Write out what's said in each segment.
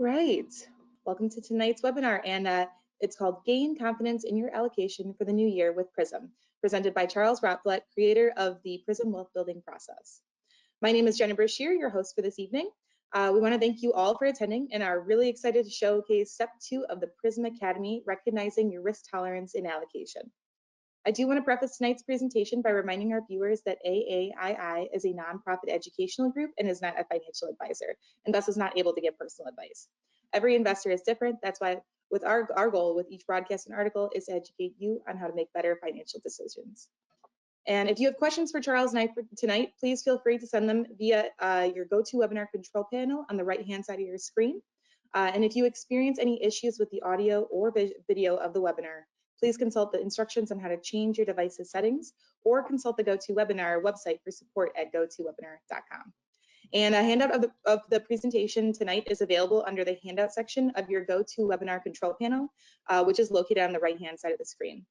Right. Welcome to tonight's webinar, and it's called Gain Confidence in Your Allocation for the New Year with PRISM, presented by Charles Rotblut, creator of the PRISM Wealth Building Process. My name is Jenna Brashear, your host for this evening. We want to thank you all for attending and are really excited to showcase step 2 of the PRISM Academy, recognizing your risk tolerance in allocation. I do want to preface tonight's presentation by reminding our viewers that AAII is a nonprofit educational group and is not a financial advisor, and thus is not able to give personal advice. Every investor is different. That's why with our goal with each broadcast and article is to educate you on how to make better financial decisions. And if you have questions for Charles and I tonight, please feel free to send them via your GoToWebinar control panel on the right-hand side of your screen. And if you experience any issues with the audio or video of the webinar, please consult the instructions on how to change your device's settings or consult the GoToWebinar website for support at gotowebinar.com. And a handout of the presentation tonight is available under the handout section of your GoToWebinar control panel, which is located on the right-hand side of the screen.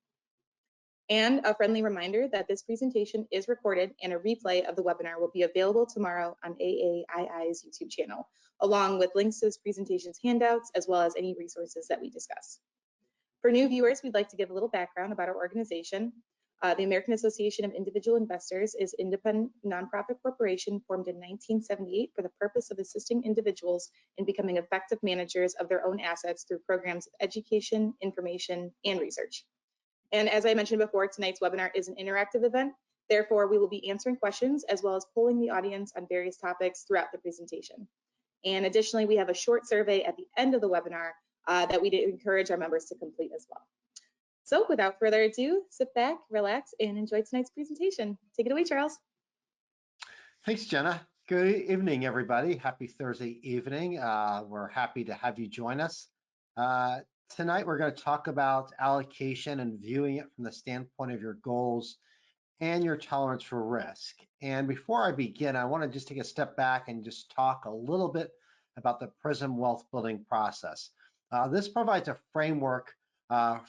And a friendly reminder that this presentation is recorded and a replay of the webinar will be available tomorrow on AAII's YouTube channel, along with links to this presentation's handouts, as well as any resources that we discuss. For new viewers, we'd like to give a little background about our organization. The American Association of Individual Investors is an independent nonprofit corporation formed in 1978 for the purpose of assisting individuals in becoming effective managers of their own assets through programs of education, information, and research. And as I mentioned before, tonight's webinar is an interactive event. Therefore, we will be answering questions as well as polling the audience on various topics throughout the presentation. And additionally, we have a short survey at the end of the webinar that we'd encourage our members to complete as well. So without further ado, sit back, relax, and enjoy tonight's presentation. Take it away, Charles. Thanks, Jenna. Good evening, everybody. Happy Thursday evening. We're happy to have you join us. Tonight, we're going to talk about allocation and viewing it from the standpoint of your goals and your tolerance for risk. And before I begin, I want to just take a step back and just talk a little bit about the PRISM wealth building process. This provides a framework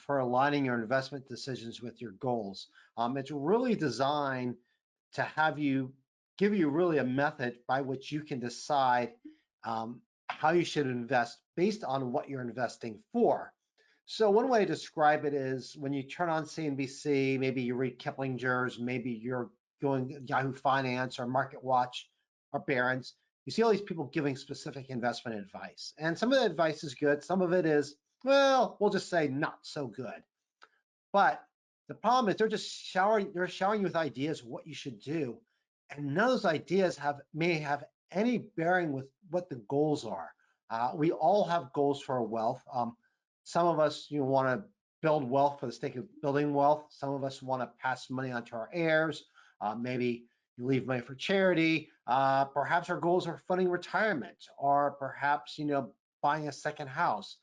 for aligning your investment decisions with your goals. It's really designed to give you really a method by which you can decide how you should invest based on what you're investing for. So one way to describe it is when you turn on CNBC, maybe you read Kiplinger's, maybe you're going Yahoo Finance or Market Watch or Barron's, you see all these people giving specific investment advice. And some of the advice is good, some of it is, well, we'll just say not so good. But the problem is they're showering you with ideas of what you should do. And none of those ideas may have any bearing with what the goals are. We all have goals for our wealth. Some of us want to build wealth for the sake of building wealth. Some of us want to pass money on to our heirs. Maybe you leave money for charity. Perhaps our goals are funding retirement, or perhaps buying a second house.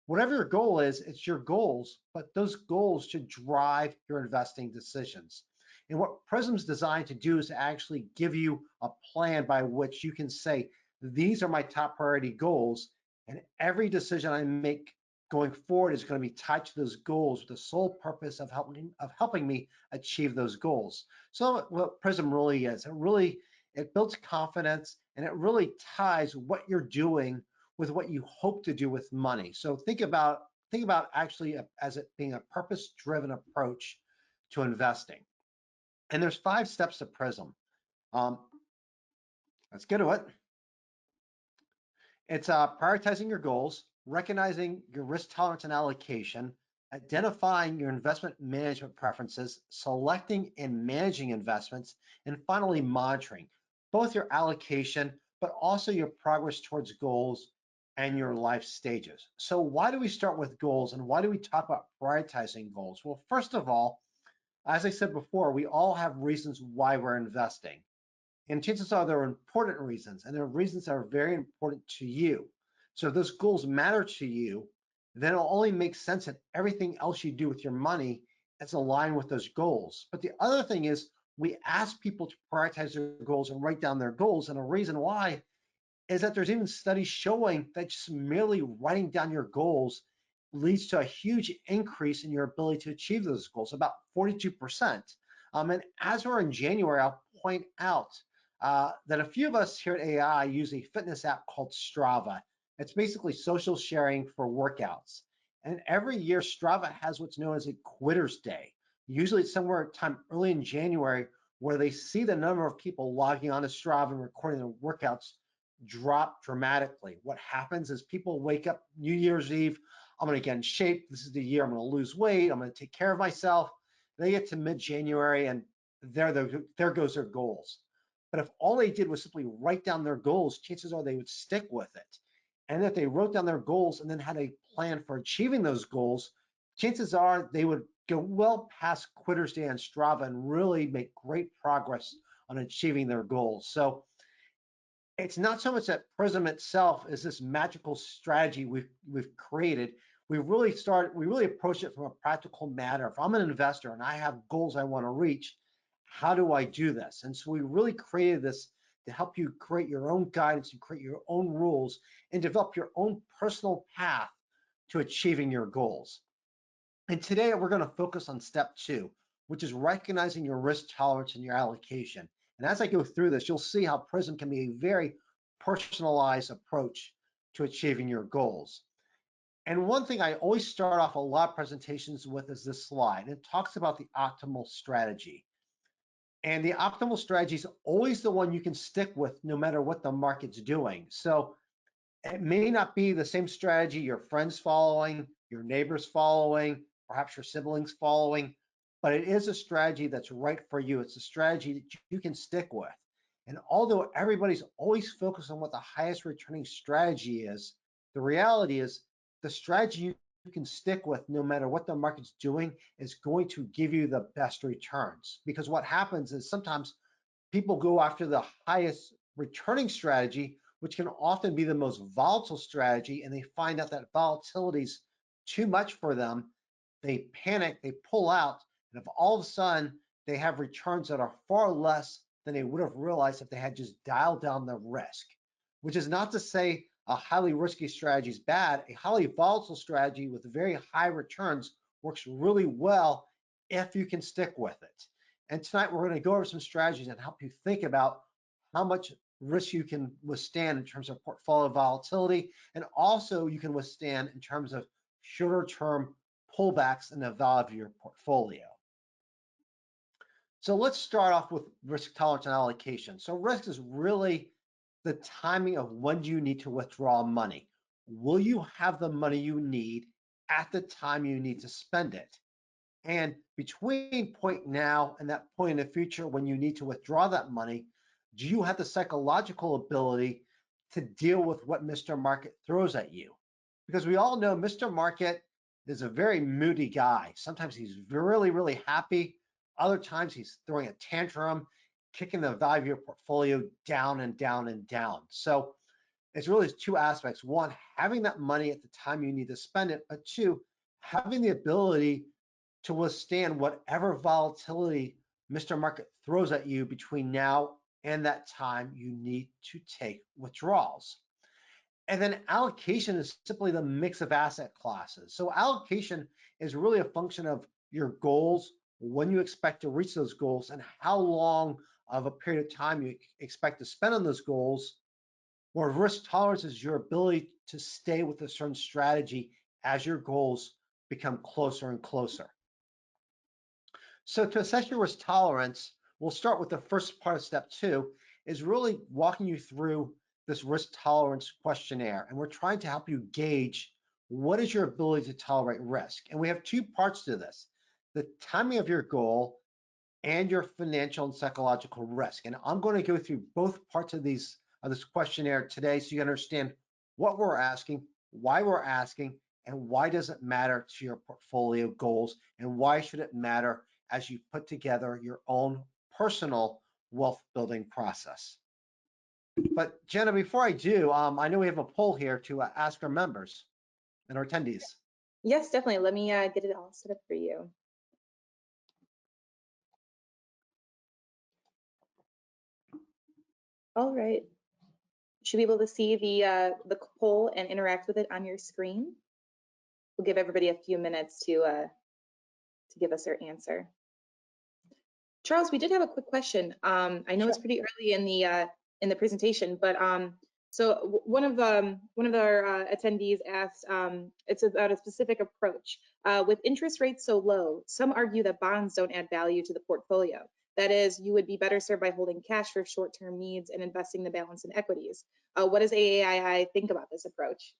Whatever your goal is, it's your goals, but those goals should drive your investing decisions. And what PRISM's designed to do is to actually give you a plan by which you can say, these are my top priority goals, and every decision I make going forward is going to be tied to those goals with the sole purpose of helping me achieve those goals. So what PRISM really is, it builds confidence, and it really ties what you're doing with what you hope to do with money. So think about actually as it being a purpose-driven approach to investing. And there's 5 steps to PRISM. Let's get to it. It's prioritizing your goals, recognizing your risk tolerance and allocation, identifying your investment management preferences, selecting and managing investments, and finally monitoring both your allocation, but also your progress towards goals and your life stages. So why do we start with goals, and why do we talk about prioritizing goals? Well, first of all, as I said before, we all have reasons why we're investing. And chances are there are important reasons, and there are reasons that are very important to you. So if those goals matter to you, then it'll only make sense that everything else you do with your money is aligned with those goals. But the other thing is, we ask people to prioritize their goals and write down their goals, and the reason why is that there's even studies showing that just merely writing down your goals leads to a huge increase in your ability to achieve those goals, about 42%. And as we're in January, I'll point out that a few of us here at AAII use a fitness app called Strava. It's basically social sharing for workouts. And every year, Strava has what's known as a Quitters Day. Usually it's somewhere time early in January where they see the number of people logging on to Strava and recording their workouts drop dramatically. What happens is people wake up New Year's Eve, I'm going to get in shape. This is the year I'm going to lose weight. I'm going to take care of myself. They get to mid-January and there goes their goals. But if all they did was simply write down their goals, chances are they would stick with it. And if they wrote down their goals and then had a plan for achieving those goals, chances are they would go well past Quitters Day on Strava and really make great progress on achieving their goals. So it's not so much that PRISM itself is this magical strategy we've created. We really approach it from a practical matter. If I'm an investor and I have goals I want to reach, how do I do this? And so we really created this to help you create your own guidance and create your own rules and develop your own personal path to achieving your goals. And today we're going to focus on step 2, which is recognizing your risk tolerance and your allocation. And as I go through this, you'll see how PRISM can be a very personalized approach to achieving your goals. And one thing I always start off a lot of presentations with is this slide. It talks about the optimal strategy. And the optimal strategy is always the one you can stick with no matter what the market's doing. So it may not be the same strategy your friends following, your neighbors following, perhaps your siblings following, but it is a strategy that's right for you. It's a strategy that you can stick with. And although everybody's always focused on what the highest returning strategy is, the reality is the strategy you can stick with no matter what the market's doing is going to give you the best returns. Because what happens is sometimes people go after the highest returning strategy, which can often be the most volatile strategy, and they find out that volatility is too much for them. They panic, they pull out, and if all of a sudden they have returns that are far less than they would have realized if they had just dialed down the risk, which is not to say a highly risky strategy is bad. A highly volatile strategy with very high returns works really well if you can stick with it. And tonight we're going to go over some strategies and help you think about how much risk you can withstand in terms of portfolio volatility, and also you can withstand in terms of shorter term pullbacks in the value of your portfolio. So let's start off with risk tolerance and allocation. So risk is really the timing of when do you need to withdraw money. Will you have the money you need at the time you need to spend it? And between point now and that point in the future when you need to withdraw that money, do you have the psychological ability to deal with what Mr. Market throws at you? Because we all know Mr. Market is a very moody guy. Sometimes he's really, really happy. Other times he's throwing a tantrum, kicking the value of your portfolio down and down and down. So it's really two aspects. One, having that money at the time you need to spend it, but two, having the ability to withstand whatever volatility Mr. Market throws at you between now and that time you need to take withdrawals. And then allocation is simply the mix of asset classes. So allocation is really a function of your goals, when you expect to reach those goals, and how long of a period of time you expect to spend on those goals. Where risk tolerance is your ability to stay with a certain strategy as your goals become closer and closer. So to assess your risk tolerance, we'll start with the first part of step 2, is really walking you through this risk tolerance questionnaire. And we're trying to help you gauge what is your ability to tolerate risk. And we have 2 parts to this: the timing of your goal and your financial and psychological risk. And I'm going to go through both parts of this questionnaire today so you understand what we're asking, why we're asking, and why does it matter to your portfolio goals, and why should it matter as you put together your own personal wealth building process. But Jenna, before I do, I know we have a poll here to ask our members and our attendees. Yes, definitely. Let me get it all set up for you. All right. Should be able to see the poll and interact with it on your screen. We'll give everybody a few minutes to give us their answer. Charles, we did have a quick question. I know It's pretty early in the presentation, but So one of our attendees asked, it's about a specific approach. With interest rates so low, some argue that bonds don't add value to the portfolio. That is, you would be better served by holding cash for short-term needs and investing the balance in equities. What does AAII think about this approach?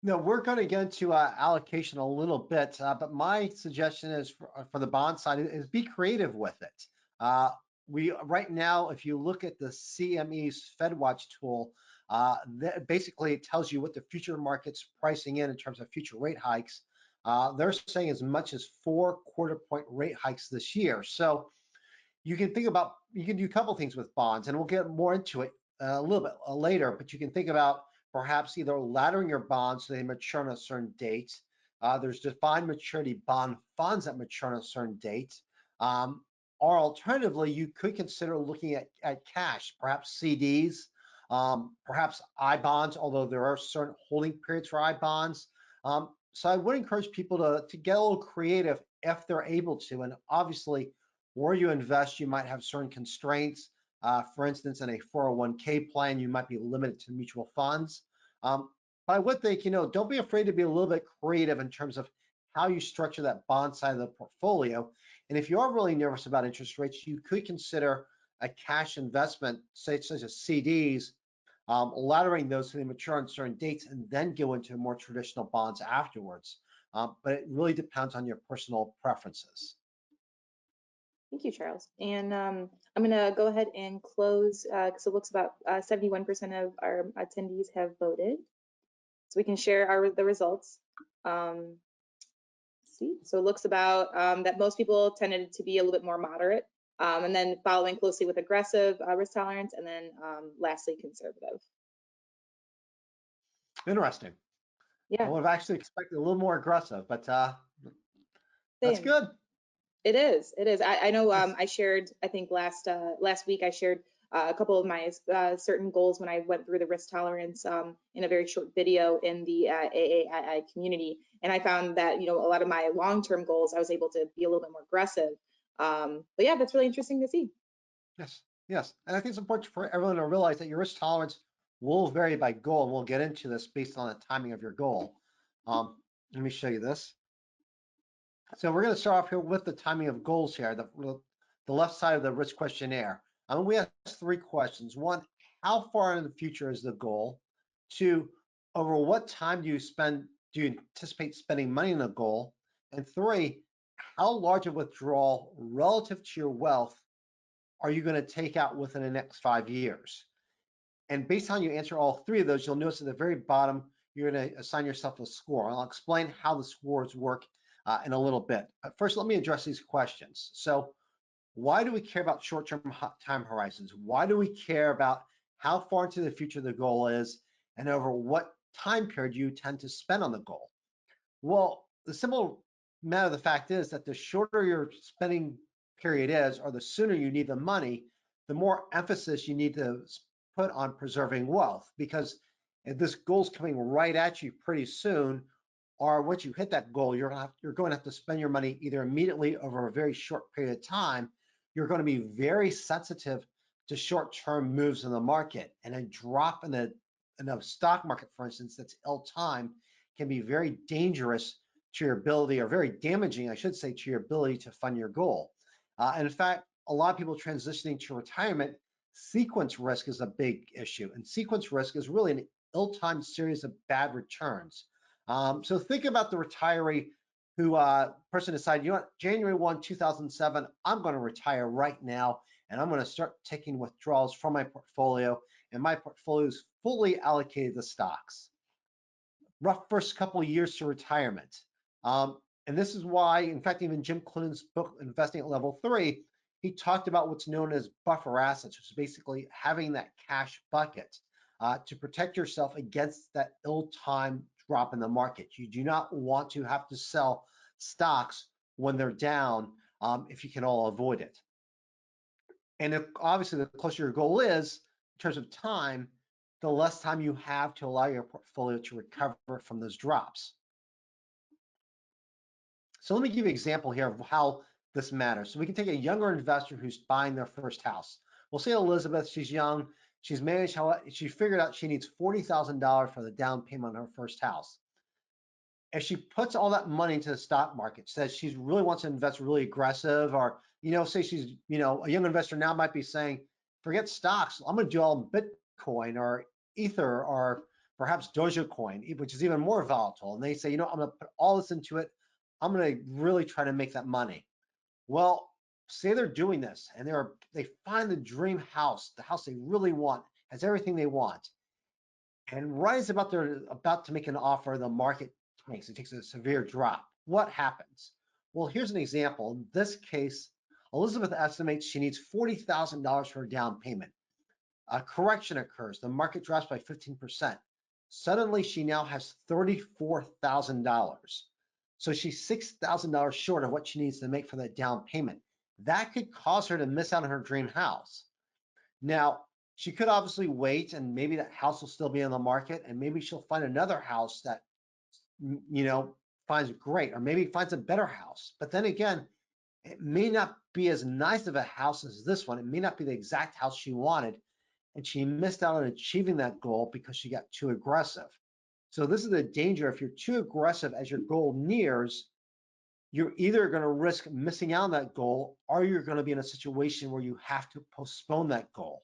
No, we're going to get into allocation a little bit, but my suggestion is for the bond side is be creative with it. We right now, if you look at the CME's FedWatch tool, basically it tells you what the future market's pricing in terms of future rate hikes. They're saying as much as 4 quarter-point rate hikes this year. So you can think about, you can do a couple things with bonds, and we'll get more into it a little bit later, but you can think about perhaps either laddering your bonds so they mature on a certain date. There's defined maturity bond funds that mature on a certain date. Or alternatively, you could consider looking at cash, perhaps CDs, perhaps I bonds, although there are certain holding periods for I bonds. So I would encourage people to get a little creative if they're able to. And obviously, where you invest, you might have certain constraints. For instance, in a 401k plan, you might be limited to mutual funds. But I would think, don't be afraid to be a little bit creative in terms of how you structure that bond side of the portfolio. And if you are really nervous about interest rates, you could consider a cash investment, say such as CDs, laddering those so they mature on certain dates and then go into more traditional bonds afterwards. But it really depends on your personal preferences. Thank you, Charles. And I'm going to go ahead and close because it looks about 71% of our attendees have voted. So we can share the results. See, so it looks about that most people tended to be a little bit more moderate, and then following closely with aggressive risk tolerance, and then lastly conservative. Interesting. Yeah. I would have actually expected a little more aggressive, but that's Same. good. It is. It is. I know. I shared. I think last week I shared a couple of my certain goals when I went through the risk tolerance in a very short video in the AAII community, and I found that a lot of my long-term goals I was able to be a little bit more aggressive. But yeah, that's really interesting to see. Yes. Yes, and I think it's important for everyone to realize that your risk tolerance will vary by goal, and we'll get into this based on the timing of your goal. Let me show you this. So we're going to start off here with the timing of goals here, the left side of the risk questionnaire. We asked 3 questions. 1, how far in the future is the goal? 2, over what time do you anticipate spending money on the goal? And 3, how large a withdrawal relative to your wealth are you going to take out within the next 5 years? And based on you answer all 3 of those, you'll notice at the very bottom, you're going to assign yourself a score. I'll explain how the scores work in a little bit. But first, let me address these questions. So why do we care about short-term time horizons? Why do we care about how far into the future the goal is and over what time period you tend to spend on the goal? Well, the simple matter of the fact is that the shorter your spending period is, or the sooner you need the money, the more emphasis you need to put on preserving wealth, because if this goal's coming right at you pretty soon, or once you hit that goal, you're going to have to spend your money either immediately over a very short period of time. You're going to be very sensitive to short-term moves in the market, and a drop in the stock market, for instance, that's ill-timed can be very dangerous to your ability, or very damaging, I should say, to your ability to fund your goal. And in fact, a lot of people transitioning to retirement, sequence risk is a big issue, and sequence risk is really an ill-timed series of bad returns. So think about the retiree who person decided, January 1, 2007, I'm going to retire right now, and I'm going to start taking withdrawals from my portfolio, and my portfolio is fully allocated to stocks. Rough first couple of years to retirement. And this is why, in fact, even Jim Clinton's book, Investing at Level 3, he talked about what's known as buffer assets, which is basically having that cash bucket to protect yourself against that ill-timed drop in the market. You do not want to have to sell stocks when they're down if you can all avoid it. And obviously, the closer your goal is in terms of time, the less time you have to allow your portfolio to recover from those drops. So let me give you an example here of how this matters. So we can take a younger investor who's buying their first house. We'll say Elizabeth, she's young, She's managed how she figured out she needs $40,000 for the down payment on her first house. If she puts all that money into the stock market, says she really wants to invest really aggressive, or say she's a young investor now might be saying, forget stocks, I'm going to do all Bitcoin or Ether or perhaps Dogecoin, which is even more volatile. And they say, I'm going to put all this into it. I'm going to really try to make that money. Well, say they're doing this and they find the dream house, the house they really want, has everything they want. And right as they're about to make an offer, the market takes a severe drop. What happens? Well, here's an example. In this case, Elizabeth estimates she needs $40,000 for a down payment. A correction occurs. The market drops by 15%. Suddenly, she now has $34,000. So she's $6,000 short of what she needs to make for that down payment. That could cause her to miss out on her dream house. Now, she could obviously wait, and maybe that house will still be on the market, and maybe she'll find another house that finds great, or maybe finds a better house. But then again, it may not be as nice of a house as this one. It may not be the exact house she wanted, and she missed out on achieving that goal because she got too aggressive. So this is the danger. If you're too aggressive as your goal nears, you're either going to risk missing out on that goal, or you're going to be in a situation where you have to postpone that goal.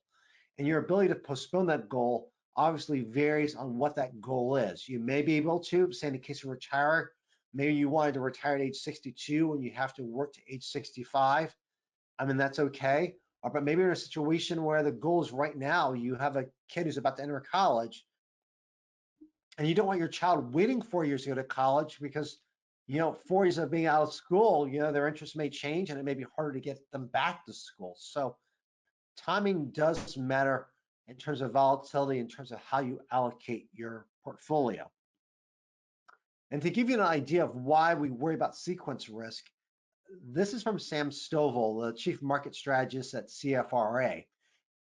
And your ability to postpone that goal obviously varies on what that goal is. You may be able to, say in the case of retire, maybe you wanted to retire at age 62 and you have to work to age 65. I mean, that's okay. But maybe you're in a situation where the goal is right now, you have a kid who's about to enter college, and you don't want your child waiting 4 years to go to college because 4 years of being out of school, their interests may change and it may be harder to get them back to school. So timing does matter in terms of volatility, in terms of how you allocate your portfolio. And to give you an idea of why we worry about sequence risk, this is from Sam Stovall, the chief market strategist at CFRA.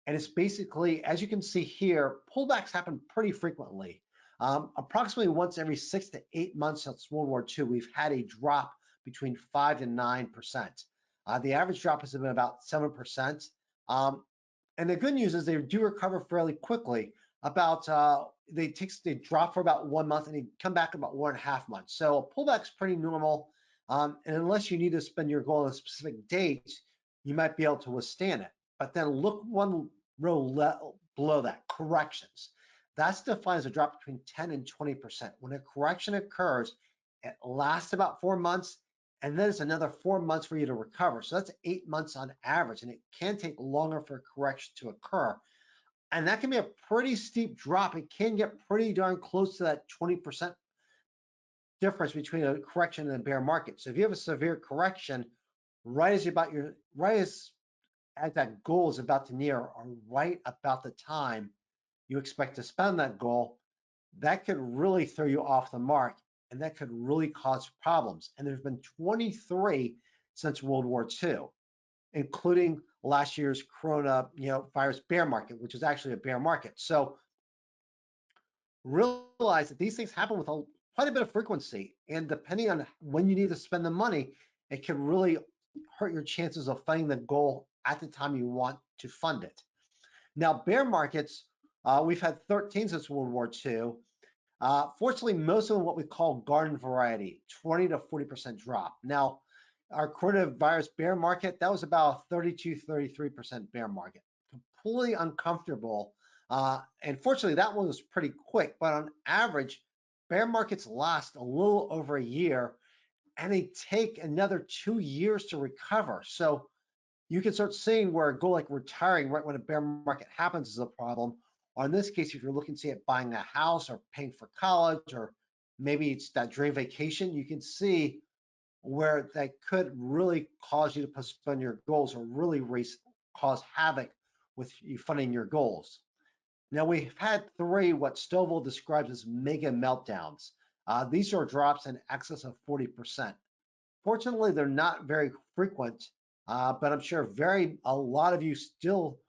And it's basically, as you can see here, pullbacks happen pretty frequently. Approximately once every 6 to 8 months since World War II, we've had a drop between 5 and 9%. The average drop has been about 7%. And the good news is they do recover fairly quickly. They drop for about 1 month and they come back about 1.5 months. So a pullback's pretty normal. And unless you need to spend your goal on a specific date, you might be able to withstand it. But then look one row below that, corrections. That's defined as a drop between 10 and 20%. When a correction occurs, it lasts about 4 months, and then it's another 4 months for you to recover. So that's 8 months on average, and it can take longer for a correction to occur. And that can be a pretty steep drop. It can get pretty darn close to that 20% difference between a correction and a bear market. So if you have a severe correction, as that goal is about to near, or right about the time you expect to spend that goal, that could really throw you off the mark, and that could really cause problems. And there's been 23 since World War II, including last year's coronavirus bear market, which is actually a bear market. So realize that these things happen with quite a bit of frequency, and depending on when you need to spend the money, it can really hurt your chances of finding the goal at the time you want to fund it. Now, bear markets, we've had 13 since World War II. Fortunately, most of them what we call garden variety, 20 to 40% drop. Now, our coronavirus bear market, that was about 32, 33% bear market. Completely uncomfortable. And fortunately, that one was pretty quick, but on average, bear markets last a little over a year, and they take another 2 years to recover. So you can start seeing where a goal like retiring right when a bear market happens is a problem. Or in this case, if you're looking, say, at buying a house or paying for college, or maybe it's that dream vacation, you can see where that could really cause you to postpone your goals, or really cause havoc with you funding your goals. Now, we've had 3 what Stovall describes as mega meltdowns. These are drops in excess of 40%. Fortunately, they're not very frequent, but I'm sure a lot of you still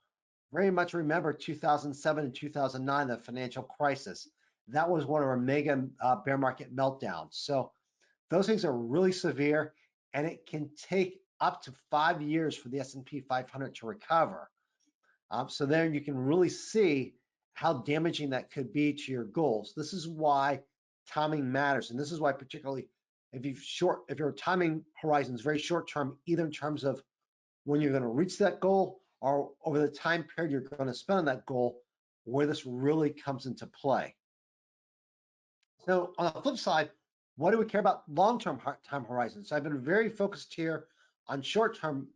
very much remember 2007 and 2009, the financial crisis. That was one of our mega bear market meltdowns. So those things are really severe, and it can take up to 5 years for the S&P 500 to recover. So then you can really see how damaging that could be to your goals. This is why timing matters. And this is why particularly if your timing horizon is very short term, either in terms of when you're going to reach that goal or over the time period you're going to spend on that goal, where this really comes into play. So on the flip side, what do we care about long-term time horizons? So I've been very focused here on short-term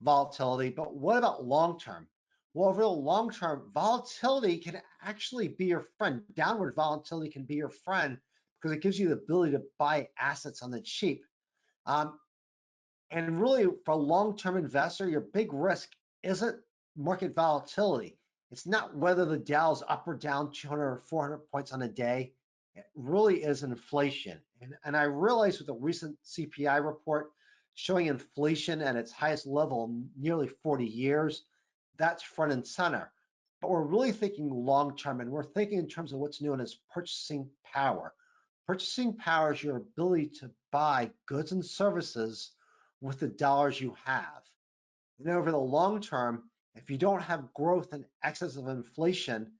volatility, but what about long-term? Well, over the long term, volatility can actually be your friend. Downward volatility can be your friend because it gives you the ability to buy assets on the cheap. Um, and really, for a long-term investor, your big risk isn't market volatility. It's not whether the Dow's up or down 200 or 400 points on a day. It really is inflation. And I realize with the recent CPI report showing inflation at its highest level in nearly 40 years, that's front and center. But we're really thinking long-term, and we're thinking in terms of what's known as purchasing power. Purchasing power is your ability to buy goods and services with the dollars you have. And over the long term, if you don't have growth in excess of inflation,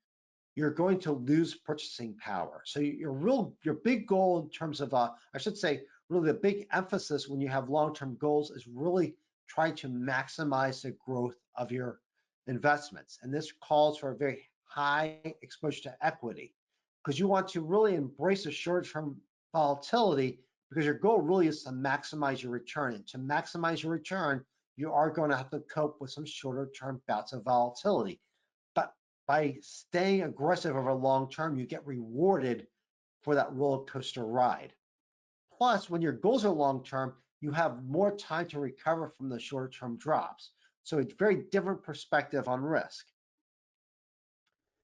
you're going to lose purchasing power. So your big goal in terms of, I should say, really the big emphasis when you have long-term goals is really trying to maximize the growth of your investments. And this calls for a very high exposure to equity because you want to really embrace the short-term volatility because your goal really is to maximize your return. And to maximize your return, you are going to have to cope with some shorter-term bouts of volatility. But by staying aggressive over long term, you get rewarded for that roller coaster ride. Plus, when your goals are long term, you have more time to recover from the shorter term drops. So it's a very different perspective on risk.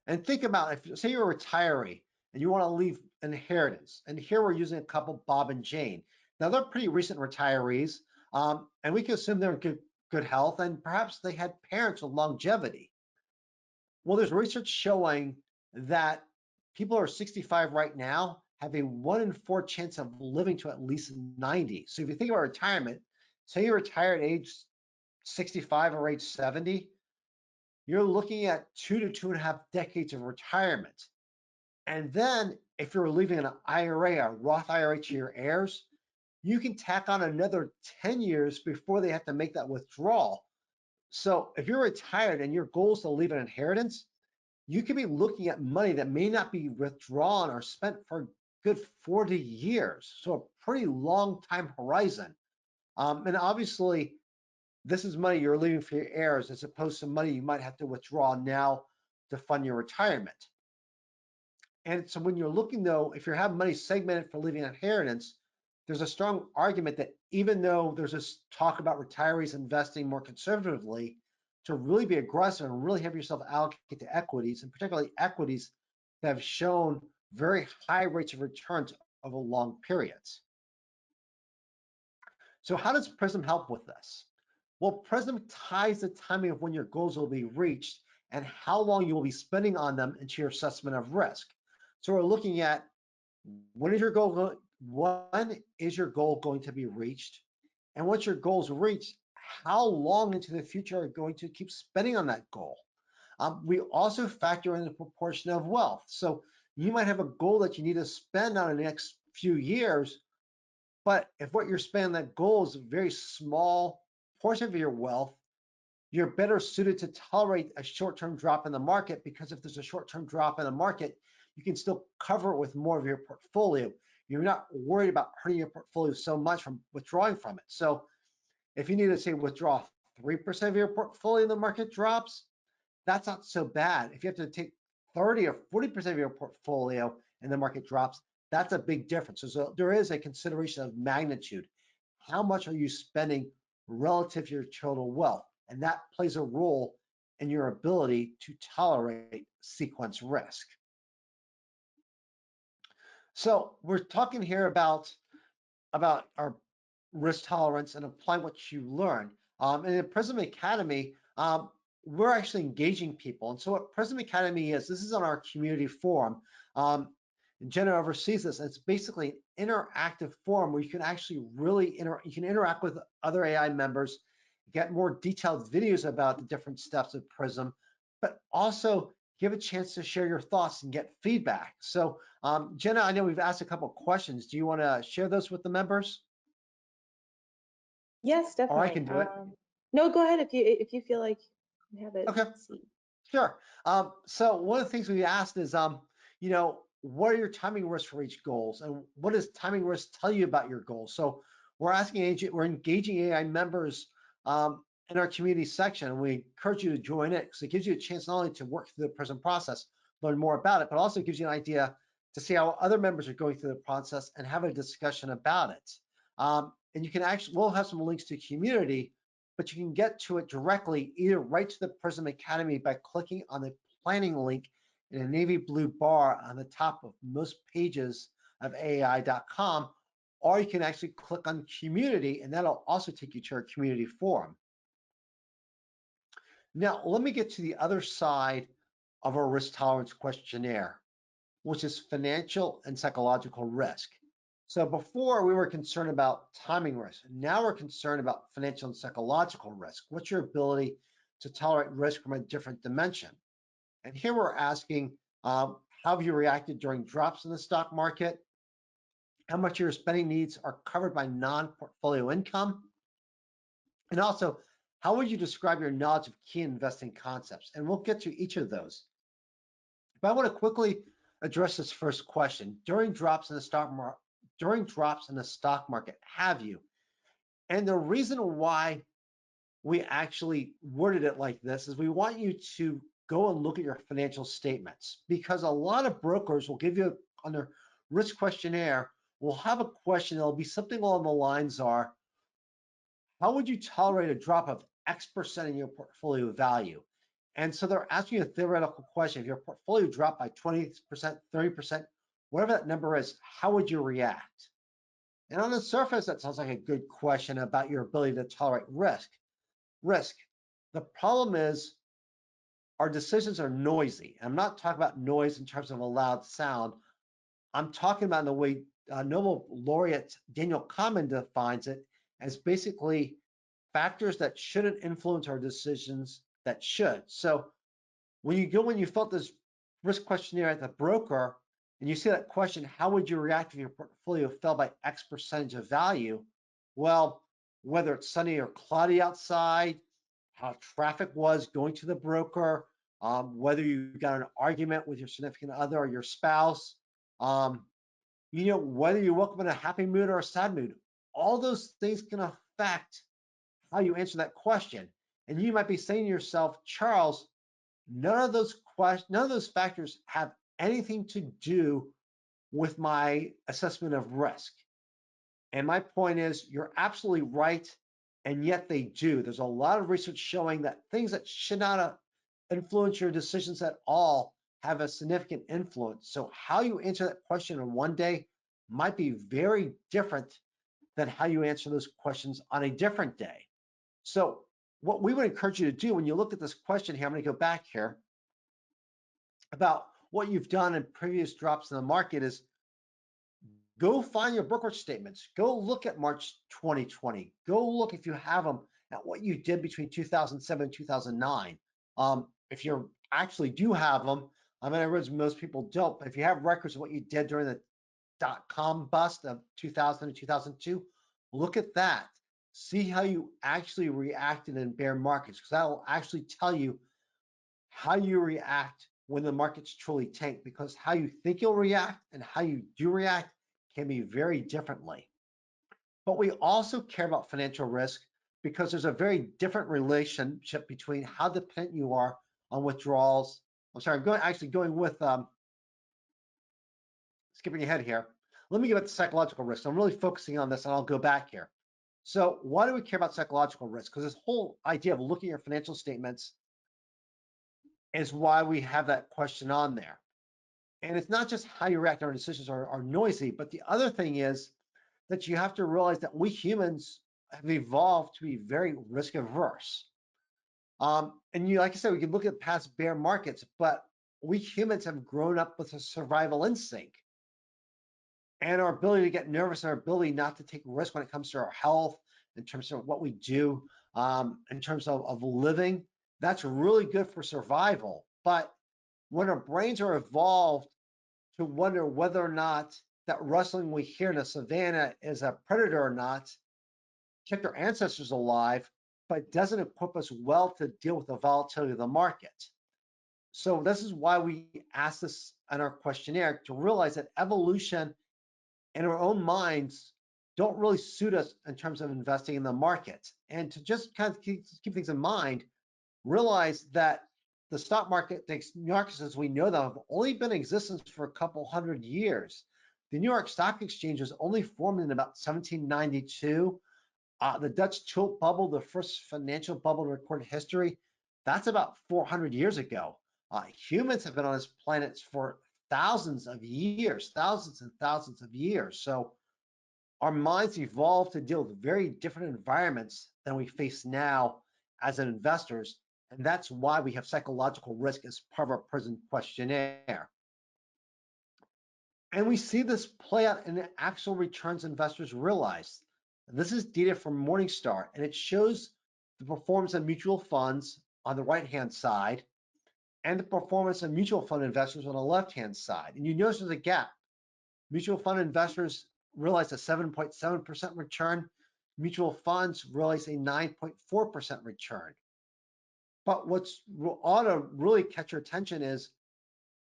And think about if, say, you're a retiree and you want to leave inheritance. And here we're using a couple, Bob and Jane. Now, they're pretty recent retirees, and we can assume they're in good health, and perhaps they had parents with longevity. Well, there's research showing that people who are 65 right now have a 1 in 4 chance of living to at least 90. So if you think about retirement, say you retire at age 65 or age 70, you're looking at 2 to 2.5 decades of retirement. And then if you're leaving an IRA, a Roth IRA to your heirs, you can tack on another 10 years before they have to make that withdrawal. So if you're retired and your goal is to leave an inheritance, you could be looking at money that may not be withdrawn or spent for a good 40 years. So a pretty long time horizon. And obviously, this is money you're leaving for your heirs as opposed to money you might have to withdraw now to fund your retirement. And so when you're looking though, if you're having money segmented for leaving inheritance, there's a strong argument that even though there's this talk about retirees investing more conservatively, to really be aggressive and really have yourself allocate to equities, and particularly equities that have shown very high rates of returns over long periods. So how does PRISM help with this? Well, PRISM ties the timing of when your goals will be reached and how long you will be spending on them into your assessment of risk. So we're looking at when is your goal going to be reached? And once your goal is reached, how long into the future are you going to keep spending on that goal? We also factor in the proportion of wealth. So you might have a goal that you need to spend on the next few years, but if what you're spending on that goal is a very small portion of your wealth, you're better suited to tolerate a short-term drop in the market because if there's a short-term drop in the market, you can still cover it with more of your portfolio. You're not worried about hurting your portfolio so much from withdrawing from it. So if you need to say withdraw 3% of your portfolio and the market drops, that's not so bad. If you have to take 30 or 40% of your portfolio and the market drops, that's a big difference. So there is a consideration of magnitude. How much are you spending relative to your total wealth? And that plays a role in your ability to tolerate sequence risk. So we're talking here about our risk tolerance and applying what you learn. And in PRISM Academy, we're actually engaging people. And so what PRISM Academy is, this is on our community forum. Jenna oversees this. And it's basically an interactive forum where you can actually really interact with other AI members, get more detailed videos about the different steps of PRISM, but also give a chance to share your thoughts and get feedback. So Jenna, I know we've asked a couple of questions. Do you want to share those with the members? Yes, Or I definitely. can do it. No, go ahead if you feel like you have it. Okay. See. Sure. So one of the things we asked is, what are your timing risks for each goals, and what does timing risk tell you about your goals? So we're engaging AI members in our community section, and we encourage you to join it because it gives you a chance not only to work through the PRISM process, learn more about it, but also gives you an idea to see how other members are going through the process and have a discussion about it. And you can we'll have some links to community, but you can get to it directly, either right to the PRISM Academy by clicking on the planning link in a navy blue bar on the top of most pages of AAI.com, or you can actually click on community, and that'll also take you to our community forum. Now, let me get to the other side of our risk tolerance questionnaire, which is financial and psychological risk. So before we were concerned about timing risk, now we're concerned about financial and psychological risk. What's your ability to tolerate risk from a different dimension? And here we're asking, how have you reacted during drops in the stock market? How much of your spending needs are covered by non-portfolio income? And also, how would you describe your knowledge of key investing concepts? And we'll get to each of those. But I want to quickly address this first question. During drops in the stock market, have you? And the reason why we actually worded it like this is we want you to go and look at your financial statements, because a lot of brokers will give you on their risk questionnaire, will have a question that'll be something along the lines are, how would you tolerate a drop of X% in your portfolio value? And so they're asking you a theoretical question. If your portfolio dropped by 20%, 30%, whatever that number is, how would you react? And on the surface, that sounds like a good question about your ability to tolerate risk. The problem is our decisions are noisy. I'm not talking about noise in terms of a loud sound. I'm talking about in the way Nobel laureate Daniel Kahneman defines it as basically factors that shouldn't influence our decisions that should. So when you felt this risk questionnaire at the broker and you see that question, how would you react if your portfolio fell by X percentage of value? Well, whether it's sunny or cloudy outside, how traffic was going to the broker, whether you got an argument with your significant other or your spouse, whether you woke up in a happy mood or a sad mood, all those things can affect how you answer that question. And you might be saying to yourself, Charles, none of those factors have anything to do with my assessment of risk. And my point is, you're absolutely right, and yet they do. There's a lot of research showing that things that should not influence your decisions at all have a significant influence. So how you answer that question in one day might be very different than how you answer those questions on a different day. So what we would encourage you to do when you look at this question here, I'm going to go back here, about what you've done in previous drops in the market is go find your brokerage statements. Go look at March 2020. Go look, if you have them, at what you did between 2007 and 2009. If you actually do have them, I realize most people don't, but if you have records of what you did during the dot-com bust of 2000 and 2002, look at that. See how you actually reacted in bear markets, because that will actually tell you how you react when the markets truly tank, because how you think you'll react and how you do react can be very differently. But we also care about financial risk because there's a very different relationship between how dependent you are on withdrawals. I'm sorry, I'm going with skipping ahead here. Let me give it the psychological risk. I'm really focusing on this, and I'll go back here. So why do we care about psychological risk? Because this whole idea of looking at your financial statements is why we have that question on there. And it's not just how you react to our decisions are noisy, but the other thing is that you have to realize that we humans have evolved to be very risk averse. Like I said, we can look at past bear markets, but we humans have grown up with a survival instinct. And our ability to get nervous, and our ability not to take risk when it comes to our health, in terms of what we do, in terms of living, That's really good for survival. But when our brains are evolved to wonder whether or not that rustling we hear in the savannah is a predator or not, kept our ancestors alive, but doesn't equip us well to deal with the volatility of the market. So this is why we asked this in our questionnaire, to realize that evolution and our own minds don't really suit us in terms of investing in the market. And to just kind of keep things in mind, realize that the stock market, the markets as we know them, have only been in existence for a couple hundred years. The New York Stock Exchange was only formed in about 1792. The Dutch tulip bubble, the first financial bubble in recorded history, that's about 400 years ago. Humans have been on this planet for thousands of years, thousands and thousands of years. So our minds evolved to deal with very different environments than we face now as investors. And that's why we have psychological risk as part of our PRISM questionnaire. And we see this play out in the actual returns investors realize. This is data from Morningstar, and it shows the performance of mutual funds on the right-hand side and the performance of mutual fund investors on the left-hand side. And you notice there's a gap. Mutual fund investors realize a 7.7% return. Mutual funds realize a 9.4% return. But what's ought to really catch your attention is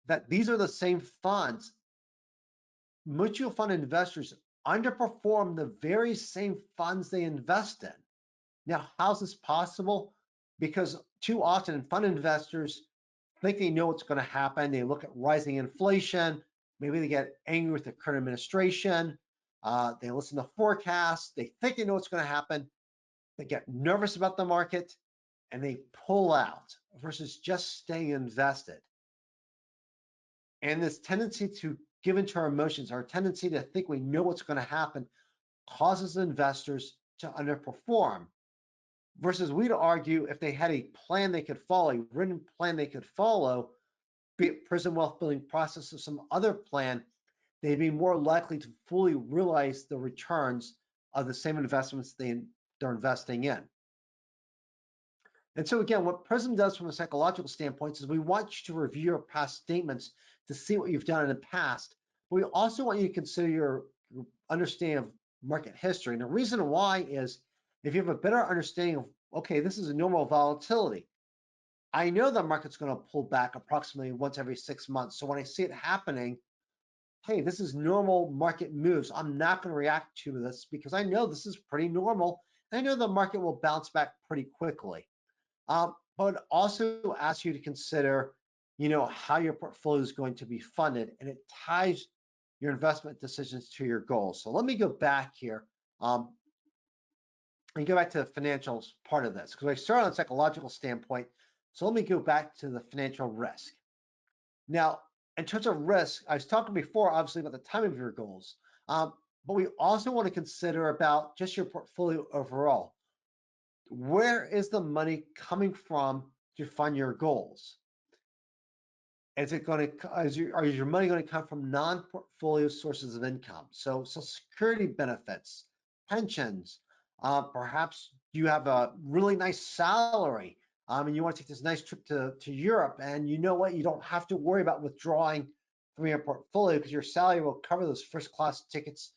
that these are the same funds. Mutual fund investors underperform the very same funds they invest in. Now, how's this possible? Because too often fund investors think they know what's going to happen. They look at rising inflation. Maybe they get angry with the current administration. They listen to forecasts. They think they know what's going to happen. They get nervous about the market and they pull out versus just staying invested. And this tendency to give into our emotions, our tendency to think we know what's going to happen, causes investors to underperform. Versus we'd argue if they had a plan they could follow, a written plan they could follow, be it PRISM Wealth Building Process or some other plan, they'd be more likely to fully realize the returns of the same investments they're investing in. And so again, what PRISM does from a psychological standpoint is we want you to review your past statements to see what you've done in the past. But we also want you to consider your understanding of market history. And the reason why is if you have a better understanding of, okay, this is a normal volatility. I know the market's going to pull back approximately once every 6 months. So when I see it happening, hey, this is normal market moves. I'm not going to react to this because I know this is pretty normal. I know the market will bounce back pretty quickly. But also ask you to consider, how your portfolio is going to be funded, and it ties your investment decisions to your goals. So let me go back here and go back to the financials part of this, because I started on a psychological standpoint. So let me go back to the financial risk. Now, in terms of risk, I was talking before, obviously, about the timing of your goals, but we also want to consider about just your portfolio overall. Where is the money coming from to fund your goals? Is your money going to come from non-portfolio sources of income? So Social Security benefits, pensions, perhaps you have a really nice salary and you want to take this nice trip to Europe, and you know what? You don't have to worry about withdrawing from your portfolio because your salary will cover those first-class tickets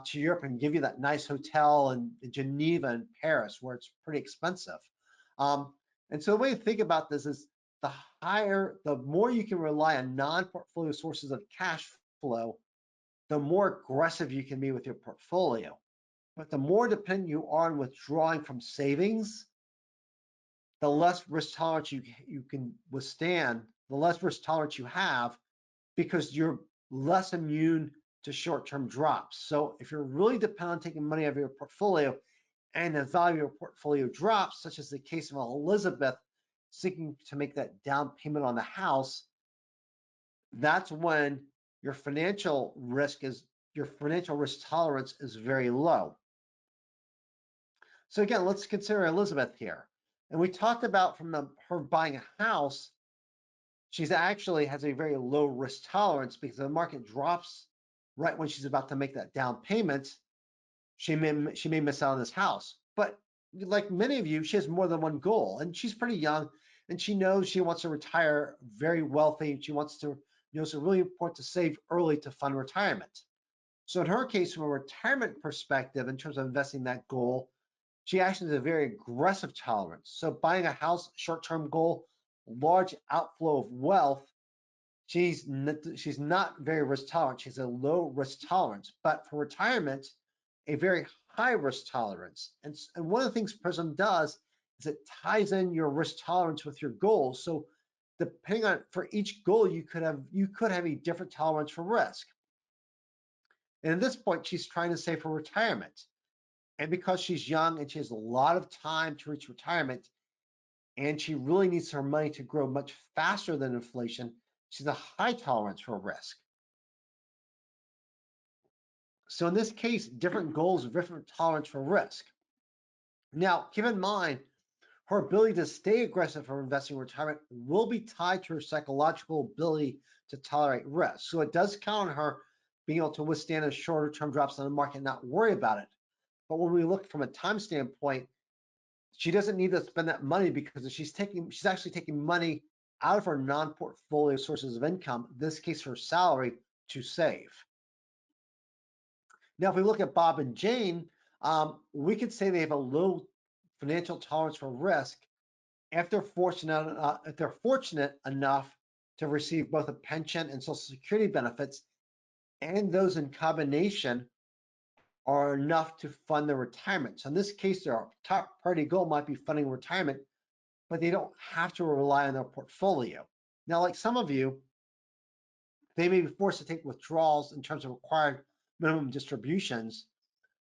to Europe and give you that nice hotel in Geneva and Paris where it's pretty expensive. And so the way to think about this is the more you can rely on non-portfolio sources of cash flow, the more aggressive you can be with your portfolio. But the more dependent you are on withdrawing from savings, the less risk tolerance you can withstand, the less risk tolerance you have, because you're less immune to short-term drops. So if you're really dependent on taking money out of your portfolio and the value of your portfolio drops, such as the case of Elizabeth seeking to make that down payment on the house, that's when your financial risk tolerance is very low. So again, let's consider Elizabeth here. And we talked about from her buying a house, she's actually has a very low risk tolerance because the market drops right when she's about to make that down payment. She may miss out on this house. But like many of you, she has more than one goal, and she's pretty young. and she knows she wants to retire very wealthy. She wants to, it's really important to save early to fund retirement. So in her case, from a retirement perspective, in terms of investing that goal, she actually has a very aggressive tolerance. So buying a house, short-term goal, large outflow of wealth, she's not very risk tolerant. She's a low risk tolerance, but for retirement, a very high risk tolerance. And one of the things PRISM does is it ties in your risk tolerance with your goals. So depending on, for each goal, you could have a different tolerance for risk. And at this point, she's trying to save for retirement. And because she's young and she has a lot of time to reach retirement, and she really needs her money to grow much faster than inflation, she's a high tolerance for risk. So in this case, different goals, different tolerance for risk. Now, keep in mind, her ability to stay aggressive for investing in retirement will be tied to her psychological ability to tolerate risk. So it does count on her being able to withstand the shorter term drops in the market and not worry about it. But when we look from a time standpoint, she doesn't need to spend that money because she's actually taking money out of her non-portfolio sources of income, in this case her salary, to save. Now, if we look at Bob and Jane, we could say they have a low financial tolerance for risk if they're fortunate enough to receive both a pension and Social Security benefits, and those in combination are enough to fund their retirement. So in this case, their top priority goal might be funding retirement, but they don't have to rely on their portfolio. Now, like some of you, they may be forced to take withdrawals in terms of required minimum distributions,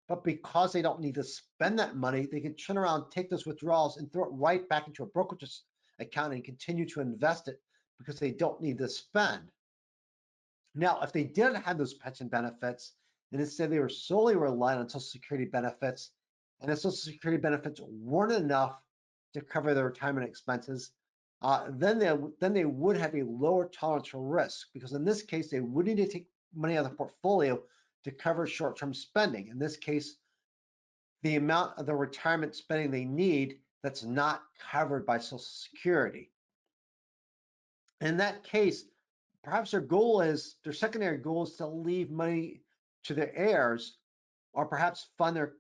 but because they don't need to spend that money, they can turn around, take those withdrawals and throw it right back into a brokerage account and continue to invest it because they don't need to spend. Now, if they didn't have those pension benefits, and instead they were solely reliant on Social Security benefits, and the Social Security benefits weren't enough to cover their retirement expenses, then they would have a lower tolerance for risk, because in this case, they would need to take money out of the portfolio to cover short-term spending. In this case, the amount of the retirement spending they need that's not covered by Social Security. In that case, perhaps their secondary goal is to leave money to their heirs, or perhaps fund their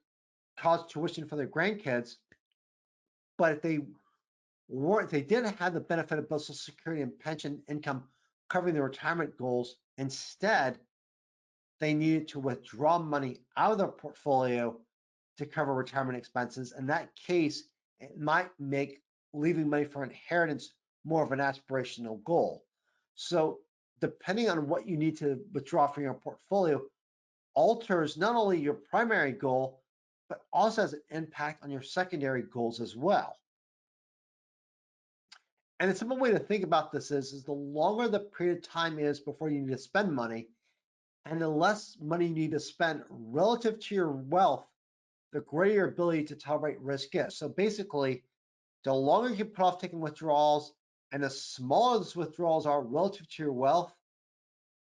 college tuition for their grandkids. But if they didn't have the benefit of both Social Security and pension income covering their retirement goals, instead, they needed to withdraw money out of their portfolio to cover retirement expenses. In that case, it might make leaving money for inheritance more of an aspirational goal. So depending on what you need to withdraw from your portfolio alters not only your primary goal, but also has an impact on your secondary goals as well. And a simple way to think about this is the longer the period of time is before you need to spend money, and the less money you need to spend relative to your wealth, the greater your ability to tolerate risk is. So basically, the longer you can put off taking withdrawals and the smaller those withdrawals are relative to your wealth,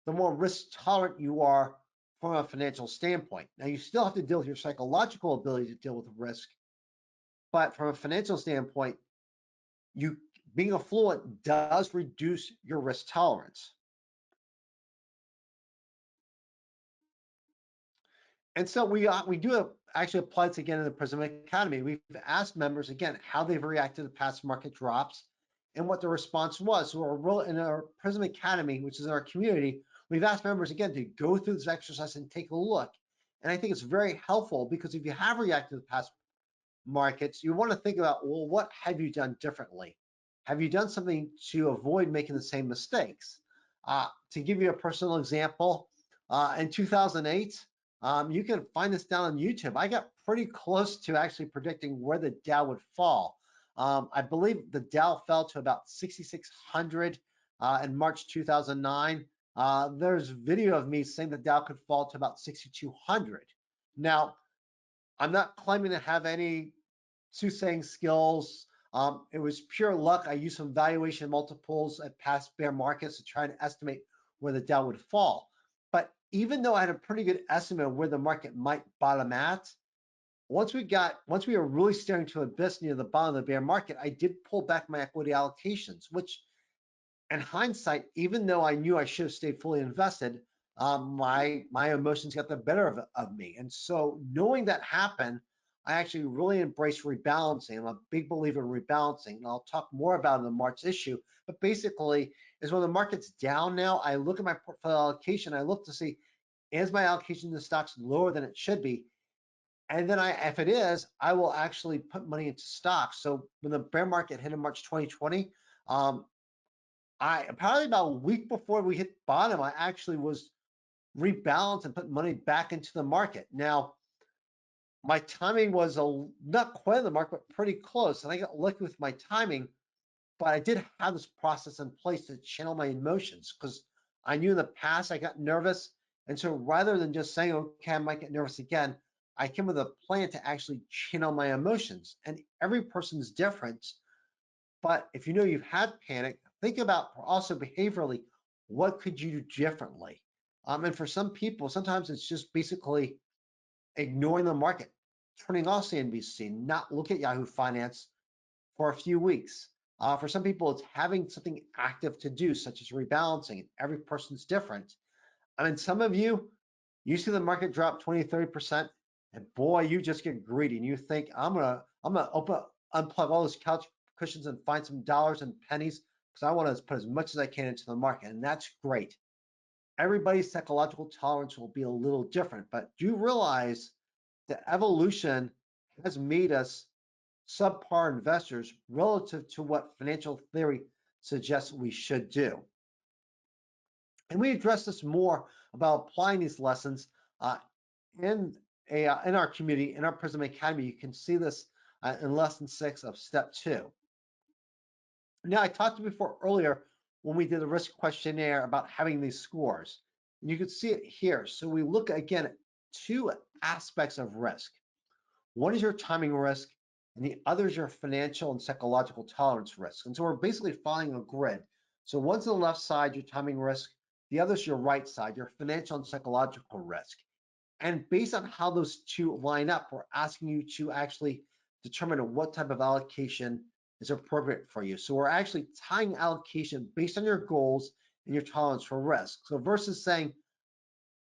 the more risk tolerant you are from a financial standpoint. Now, you still have to deal with your psychological ability to deal with risk, but from a financial standpoint, being affluent does reduce your risk tolerance. And so we do actually apply this again in the PRISM Academy. We've asked members again how they've reacted to past market drops and what the response was. So in our PRISM Academy, which is in our community, we've asked members again to go through this exercise and take a look. And I think it's very helpful because if you have reacted to past markets, you want to think about, well, what have you done differently? Have you done something to avoid making the same mistakes? To give you a personal example, in 2008, you can find this down on YouTube. I got pretty close to actually predicting where the Dow would fall. I believe the Dow fell to about 6,600 in March 2009. There's video of me saying the Dow could fall to about 6,200. Now, I'm not claiming to have any soothsaying skills. It was pure luck. I used some valuation multiples at past bear markets to try and estimate where the Dow would fall. But even though I had a pretty good estimate of where the market might bottom at, once we were really staring to abyss near the bottom of the bear market, I did pull back my equity allocations, which in hindsight, even though I knew I should have stayed fully invested, my emotions got the better of me. And so knowing that happened, I actually really embraced rebalancing. I'm a big believer in rebalancing, and I'll talk more about it in the March issue. But basically, is when the market's down now, I look at my portfolio allocation, I look to see, is my allocation to stocks lower than it should be? And then if it is, I will actually put money into stocks. So when the bear market hit in March 2020, I probably about a week before we hit bottom, I actually was rebalanced and put money back into the market. Now, my timing was not quite in the market, but pretty close. And I got lucky with my timing, but I did have this process in place to channel my emotions because I knew in the past I got nervous. And so rather than just saying, okay, I might get nervous again, I came with a plan to actually channel my emotions. And every person's different. But if you know you've had panic, think about also behaviorally, what could you do differently? And for some people, sometimes it's just basically ignoring the market, turning off CNBC, not look at Yahoo Finance for a few weeks. For some people, it's having something active to do, such as rebalancing. Every person's different. I mean, some of you see the market drop 20, 30%, and boy, you just get greedy and you think, I'm gonna unplug all those couch cushions and find some dollars and pennies because I want to put as much as I can into the market, and that's great. Everybody's psychological tolerance will be a little different, but do realize that evolution has made us subpar investors relative to what financial theory suggests we should do. And we address this more about applying these lessons in our community, in our PRISM Academy. You can see this in lesson 6 of step 2. Now, I talked to you before earlier when we did a risk questionnaire about having these scores. And you can see it here. So we look again at 2 aspects of risk. One is your timing risk, and the other is your financial and psychological tolerance risk. And so we're basically following a grid. So one's on the left side, your timing risk. The other's your right side, your financial and psychological risk. And based on how those 2 line up, we're asking you to actually determine what type of allocation is appropriate for you. So we're actually tying allocation based on your goals and your tolerance for risk. So versus saying,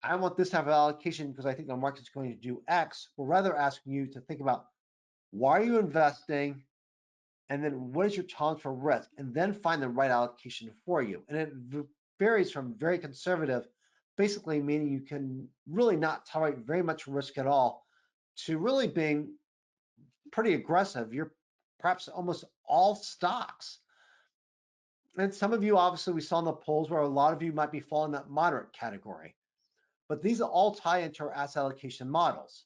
I want this type of allocation because I think the market's going to do X, we're rather asking you to think about why are you investing, and then what is your tolerance for risk, and then find the right allocation for you. And it varies from very conservative, basically meaning you can really not tolerate very much risk at all, to really being pretty aggressive. You're perhaps almost all stocks. And some of you, obviously, we saw in the polls where a lot of you might be falling in that moderate category. But these all tie into our asset allocation models.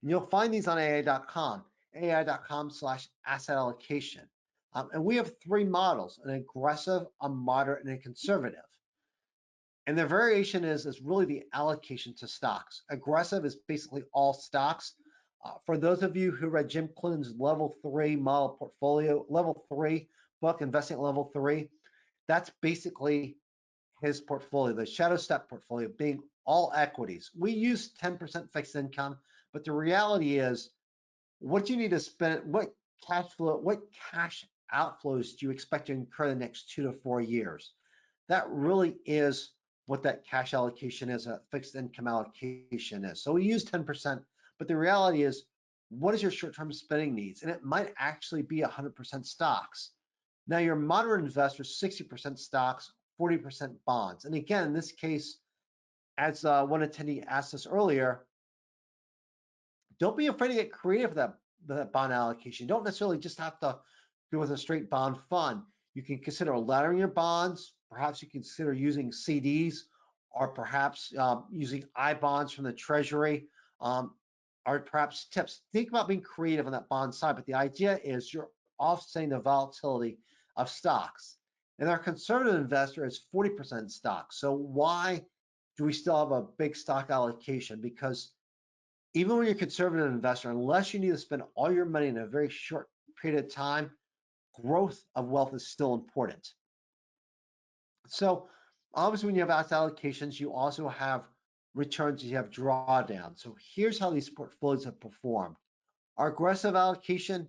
And you'll find these on AAII.com, AAII.com/asset allocation. And we have 3 models, an aggressive, a moderate, and a conservative. And the variation is really the allocation to stocks. Aggressive is basically all stocks. For those of you who read Jim Clinton's level 3 model portfolio, level 3 book, Investing at Level 3, that's basically his portfolio, the shadow stock portfolio, being all equities. We use 10% fixed income, but the reality is, what do you need to spend, what cash outflows do you expect to incur the next 2 to 4 years? That really is what that cash allocation is, a fixed income allocation is. So we use 10%, but the reality is, what is your short-term spending needs? And it might actually be 100% stocks. Now, your moderate investor, 60% stocks, 40% bonds. And again, in this case, as one attendee asked us earlier, don't be afraid to get creative with that bond allocation. You don't necessarily just have to go with a straight bond fund. You can consider laddering your bonds. Perhaps you consider using CDs, or perhaps using I bonds from the Treasury, or perhaps tips. Think about being creative on that bond side, but the idea is you're offsetting the volatility of stocks. And our conservative investor is 40% stocks. So why do we still have a big stock allocation? Because even when you're a conservative investor, unless you need to spend all your money in a very short period of time, growth of wealth is still important. So obviously, when you have asset allocations, you also have returns, you have drawdown. So here's how these portfolios have performed. Our aggressive allocation,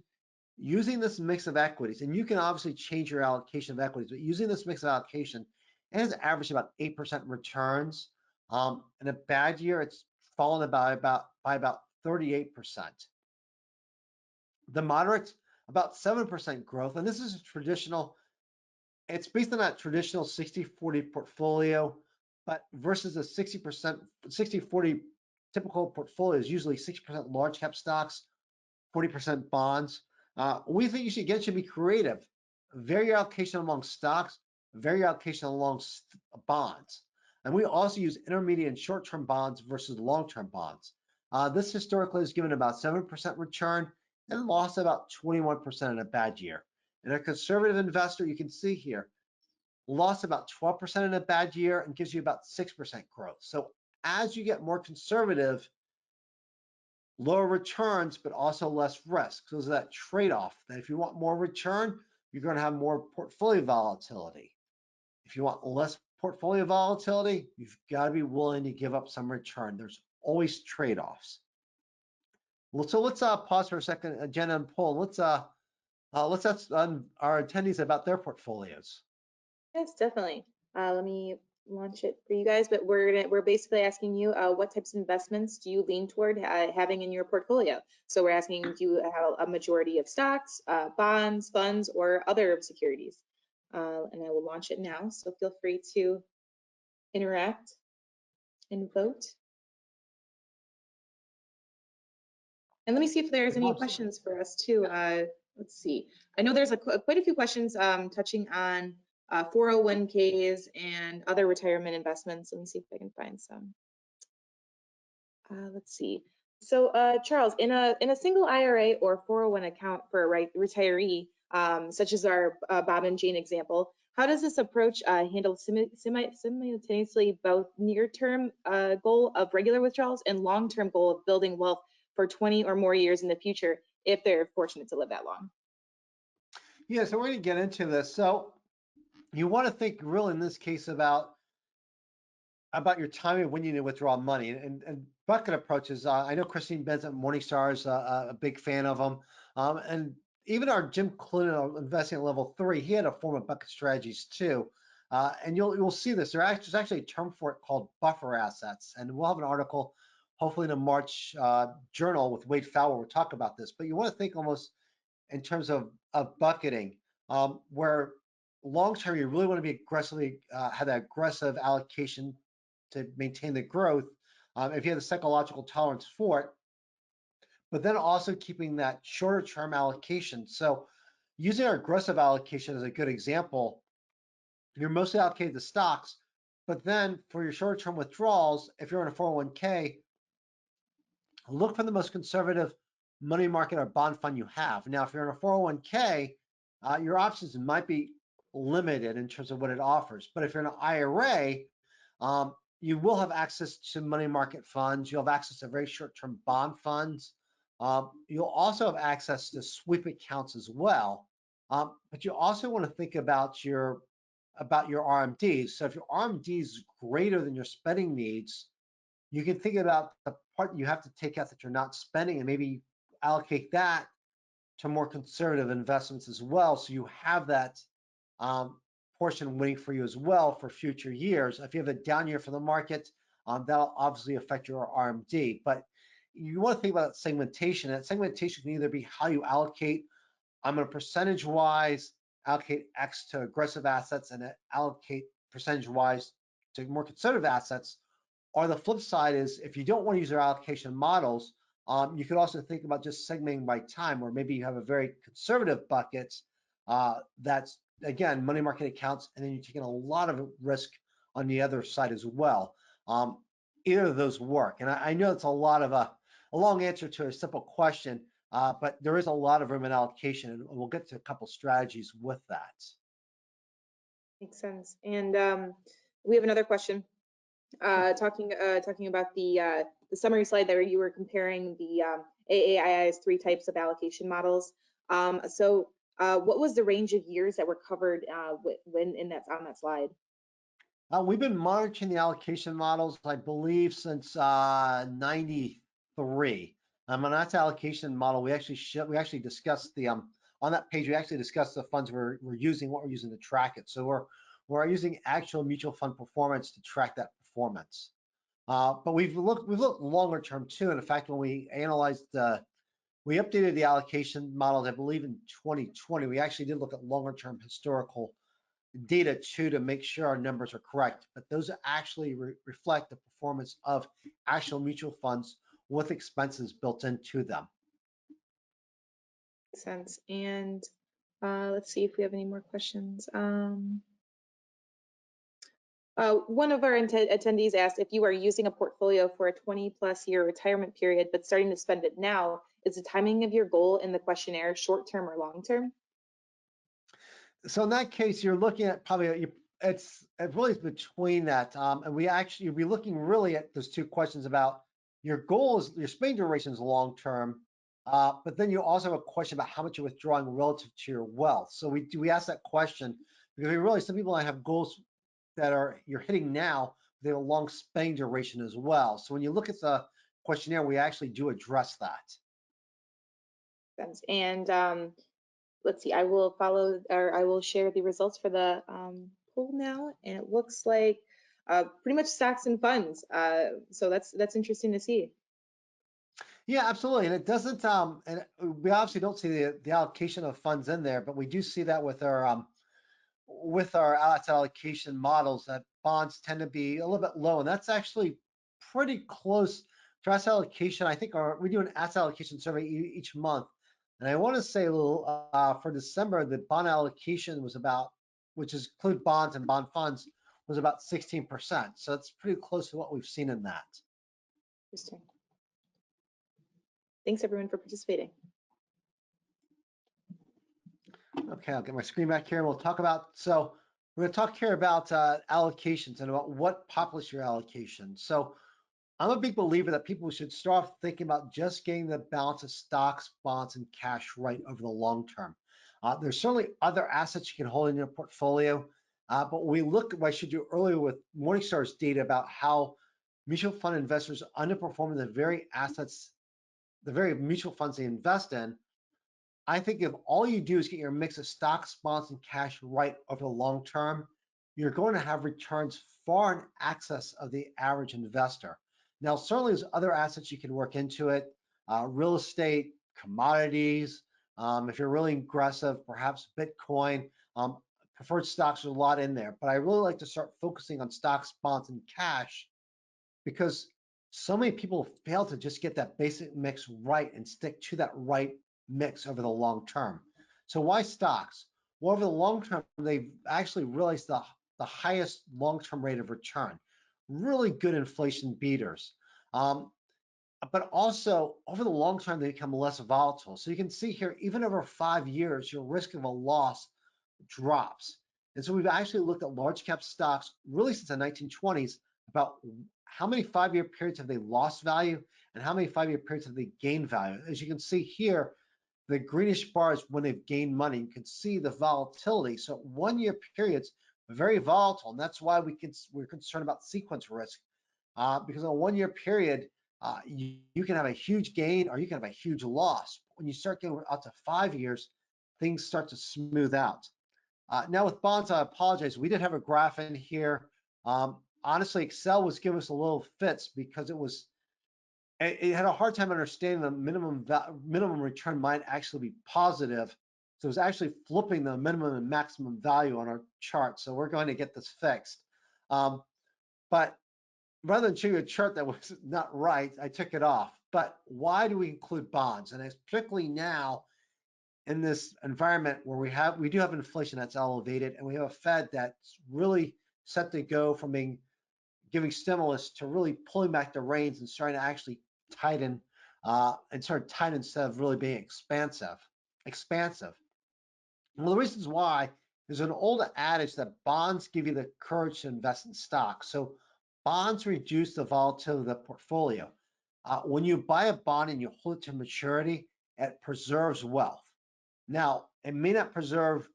using this mix of equities, and you can obviously change your allocation of equities, but using this mix of allocation, it has averaged about 8% returns. In a bad year, it's fallen by about 38%. The moderate, about 7% growth, and this is a traditional, it's based on that traditional 60-40 portfolio, but versus a 60-40 typical portfolio is usually 60% large cap stocks, 40% bonds. We think should be creative. Vary your allocation among stocks, vary your allocation along bonds. And we also use intermediate and short-term bonds versus long-term bonds. This historically has given about 7% return and lost about 21% in a bad year. And a conservative investor, you can see here, lost about 12% in a bad year and gives you about 6% growth. So as you get more conservative, lower returns, but also less risk. So there's that trade-off that if you want more return, you're going to have more portfolio volatility. If you want less portfolio volatility, you've got to be willing to give up some return. There's always trade-offs. So let's pause for a second, Jenna and Paul. Let's ask our attendees about their portfolios. Yes, definitely. Let me launch it for you guys, but we're basically asking you what types of investments do you lean toward having in your portfolio. So we're asking, do you have a majority of stocks, bonds, funds, or other securities? And I will launch it now. So feel free to interact and vote. And let me see if there's any questions for us too. Let's see. I know there's quite a few questions touching on 401ks and other retirement investments. Let me see if I can find some. Let's see. So Charles, in a single IRA or 401 account for a retiree, such as our Bob and Jane example, how does this approach handle simultaneously both near-term goal of regular withdrawals and long-term goal of building wealth for 20 or more years in the future, if they're fortunate to live that long? Yeah, so we're going to get into this. So you want to think really in this case about your timing when you need to withdraw money and bucket approaches. I know Christine Benz at Morningstar is a big fan of them. And even our Jim Clinton investing at level 3, he had a form of bucket strategies too. And you'll see this. There's actually a term for it called buffer assets. And we'll have an article hopefully in a March journal with Wade Fowler. We'll talk about this. But you want to think almost in terms of bucketing, where long-term you really want to be aggressively, have that aggressive allocation to maintain the growth, if you have the psychological tolerance for it, but then also keeping that shorter term allocation. So using our aggressive allocation as a good example, you're mostly allocated to stocks, but then for your shorter term withdrawals, if you're in a 401k, look for the most conservative money market or bond fund you have. Now, if you're in a 401k, your options might be limited in terms of what it offers. But if you're in an IRA, you will have access to money market funds. You'll have access to very short-term bond funds. You'll also have access to sweep accounts as well. But you also want to think about your RMDs. So if your RMD is greater than your spending needs, you can think about the part you have to take out that you're not spending and maybe allocate that to more conservative investments as well. So you have that portion waiting for you as well for future years. If you have a down year for the market, that'll obviously affect your RMD. But you want to think about segmentation. That segmentation can either be how you allocate. I'm going to percentage-wise allocate X to aggressive assets and allocate percentage-wise to more conservative assets. Or the flip side is if you don't want to use your allocation models, you could also think about just segmenting by time, where maybe you have a very conservative bucket that's, again, money market accounts, and then you're taking a lot of risk on the other side as well. Either of those work. And I know it's a lot of a long answer to a simple question, but there is a lot of room in allocation, and we'll get to a couple strategies with that. Makes sense. And we have another question. Talking about the summary slide there, you were comparing the AAII's 3 types of allocation models. So what was the range of years that were covered when on that slide? We've been monitoring the allocation models, I believe, since '93. On that allocation model, we actually discussed the on that page. We actually discussed the funds we're using, what we're using to track it. So we're using actual mutual fund performance to track that performance. But we've looked longer term too. And in fact, when we analyzed we updated the allocation models, I believe in 2020. We actually did look at longer term historical data too to make sure our numbers are correct. But those actually reflect the performance of actual mutual funds with expenses built into them. Makes sense. And let's see if we have any more questions. One of our attendees asked if you are using a portfolio for a 20+ year retirement period, but starting to spend it now, is the timing of your goal in the questionnaire short-term or long-term? So in that case, you're looking at probably it really is between that, and you'll be looking really at those two questions about your goal is your spending duration is long term, but then you also have a question about how much you're withdrawing relative to your wealth. So we ask that question because we realize some people have goals that you're hitting now, they have a long spending duration as well. So when you look at the questionnaire, we actually do address that. And let's see, I will share the results for the poll now, and it looks like pretty much stocks and funds. So that's interesting to see. Yeah, absolutely. And it doesn't, and we obviously don't see the allocation of funds in there, but we do see that with our asset allocation models that bonds tend to be a little bit low. And that's actually pretty close to asset allocation. I think we do an asset allocation survey each month. And I want to say for December, the bond allocation was about, which is include bonds and bond funds, was about 16%. So it's pretty close to what we've seen in that. Interesting. Thanks everyone for participating. Okay, I'll get my screen back here and we'll talk about, so we're going to talk here about allocations and about what populates your allocation. So I'm a big believer that people should start thinking about just getting the balance of stocks, bonds, and cash right over the long term. There's certainly other assets you can hold in your portfolio, but we look at what I showed you earlier with Morningstar's data about how mutual fund investors underperform the very mutual funds they invest in. I think if all you do is get your mix of stocks, bonds, and cash right over the long term, you're going to have returns far in excess of the average investor. Now, certainly there's other assets you can work into it, real estate, commodities. If you're really aggressive, perhaps Bitcoin, preferred stocks, there's a lot in there. But I really like to start focusing on stocks, bonds, and cash because so many people fail to just get that basic mix right and stick to that right mix over the long term. So why stocks? Well, over the long term, they've actually realized the highest long-term rate of return, really good inflation beaters. But also over the long term, they become less volatile. So you can see here, even over 5 years, your risk of a loss drops. And so we've actually looked at large cap stocks really since the 1920s about how many 5-year periods have they lost value and how many 5-year periods have they gained value. As you can see here, the greenish bars when they've gained money, you can see the volatility. So 1-year periods are very volatile, and that's why we're concerned about sequence risk because in a 1-year period, you can have a huge gain or you can have a huge loss. When you start getting out to 5 years, things start to smooth out. Now with bonds, I apologize. We did have a graph in here. Honestly, Excel was giving us a little fits because it had a hard time understanding the minimum return might actually be positive. So it was actually flipping the minimum and maximum value on our chart. So we're going to get this fixed. But rather than show you a chart that was not right, I took it off. But why do we include bonds? And it's particularly now in this environment where we do have inflation that's elevated and we have a Fed that's really set to go from giving stimulus to really pulling back the reins and starting to actually tighten and sort of tighten instead of really being expansive. Well, the reasons why, there's an old adage that bonds give you the courage to invest in stocks. So bonds reduce the volatility of the portfolio. When you buy a bond and you hold it to maturity, it preserves wealth. Now, it may not preserve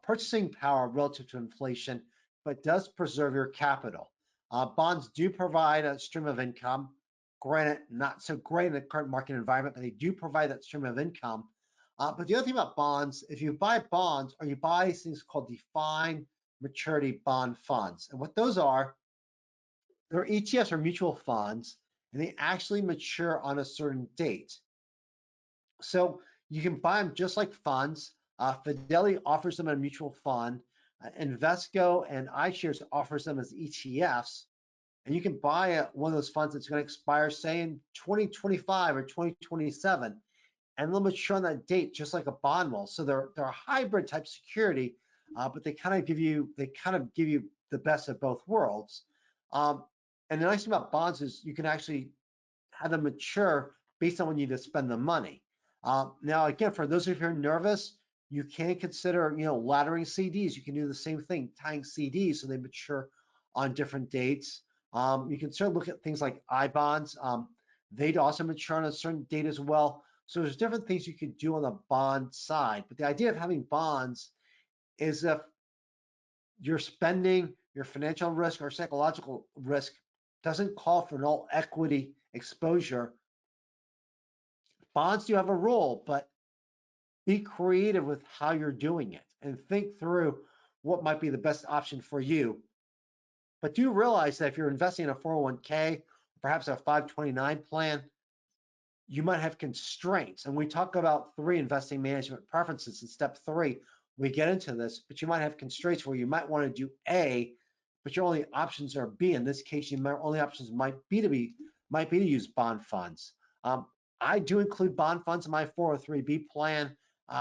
purchasing power relative to inflation, but does preserve your capital. Bonds do provide a stream of income. Granted, not so great in the current market environment, but they do provide that stream of income. But the other thing about bonds, if you buy bonds or you buy things called defined maturity bond funds, and what those are, they're ETFs or mutual funds, and they actually mature on a certain date. So you can buy them just like funds. Fidelity offers them in a mutual fund. Invesco and iShares offers them as ETFs. And you can buy one of those funds that's going to expire, say, in 2025 or 2027, and they'll mature on that date just like a bond will. So they're a hybrid type security, but they kind of give you the best of both worlds. And the nice thing about bonds is you can actually have them mature based on when you need to spend the money. Now, again, for those of you who are nervous, you can consider, laddering CDs. You can do the same thing, tying CDs so they mature on different dates. You can certainly look at things like I bonds. They'd also mature on a certain date as well. So there's different things you could do on the bond side. But the idea of having bonds is if your spending, your financial risk or psychological risk doesn't call for an all equity exposure, bonds do have a role, but be creative with how you're doing it and think through what might be the best option for you. But do realize that if you're investing in a 401k, perhaps a 529 plan, you might have constraints. And we talk about 3 investing management preferences in step 3. We get into this, but you might have constraints where you might want to do A, but your only options are B. In this case, your only options might be to use bond funds. I do include bond funds in my 403B plan,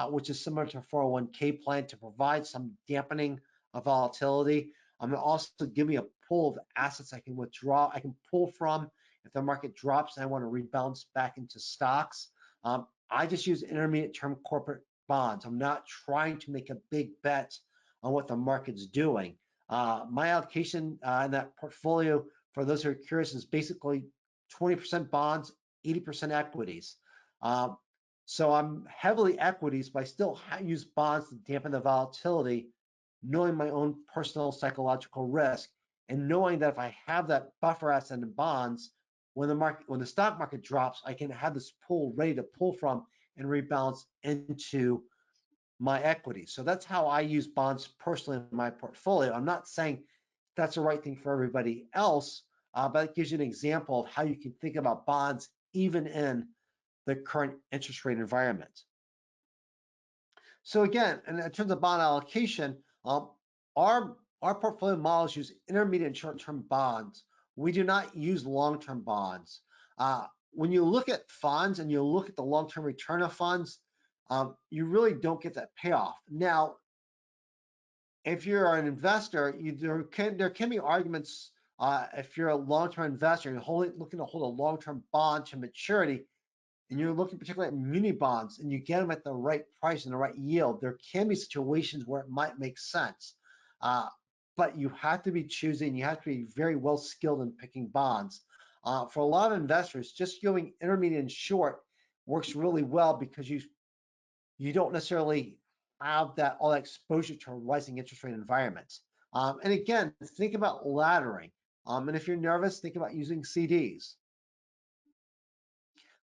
which is similar to a 401k plan to provide some dampening of volatility. Also give me a pool of assets I can withdraw, I can pull from if the market drops and I want to rebalance back into stocks. I just use intermediate term corporate bonds. I'm not trying to make a big bet on what the market's doing. My allocation in that portfolio, for those who are curious, is basically 20% bonds, 80% equities. So I'm heavily equities, but I still use bonds to dampen the volatility, knowing my own personal psychological risk and knowing that if I have that buffer asset in bonds, when the stock market drops, I can have this pool ready to pull from and rebalance into my equity. So that's how I use bonds personally in my portfolio. I'm not saying that's the right thing for everybody else, but it gives you an example of how you can think about bonds even in the current interest rate environment. So again, in terms of bond allocation, our portfolio models use intermediate and short-term bonds. We do not use long-term bonds. When you look at funds and you look at the long-term return of funds, you really don't get that payoff. Now, if you're an investor, there can be arguments if you're a long-term investor and looking to hold a long-term bond to maturity, and you're looking particularly at muni bonds and you get them at the right price and the right yield, there can be situations where it might make sense. But you have to be choosing, you have to be very well skilled in picking bonds. For a lot of investors, just going intermediate and short works really well because you don't necessarily have all that exposure to a rising interest rate environment. And again, think about laddering. And if you're nervous, think about using CDs.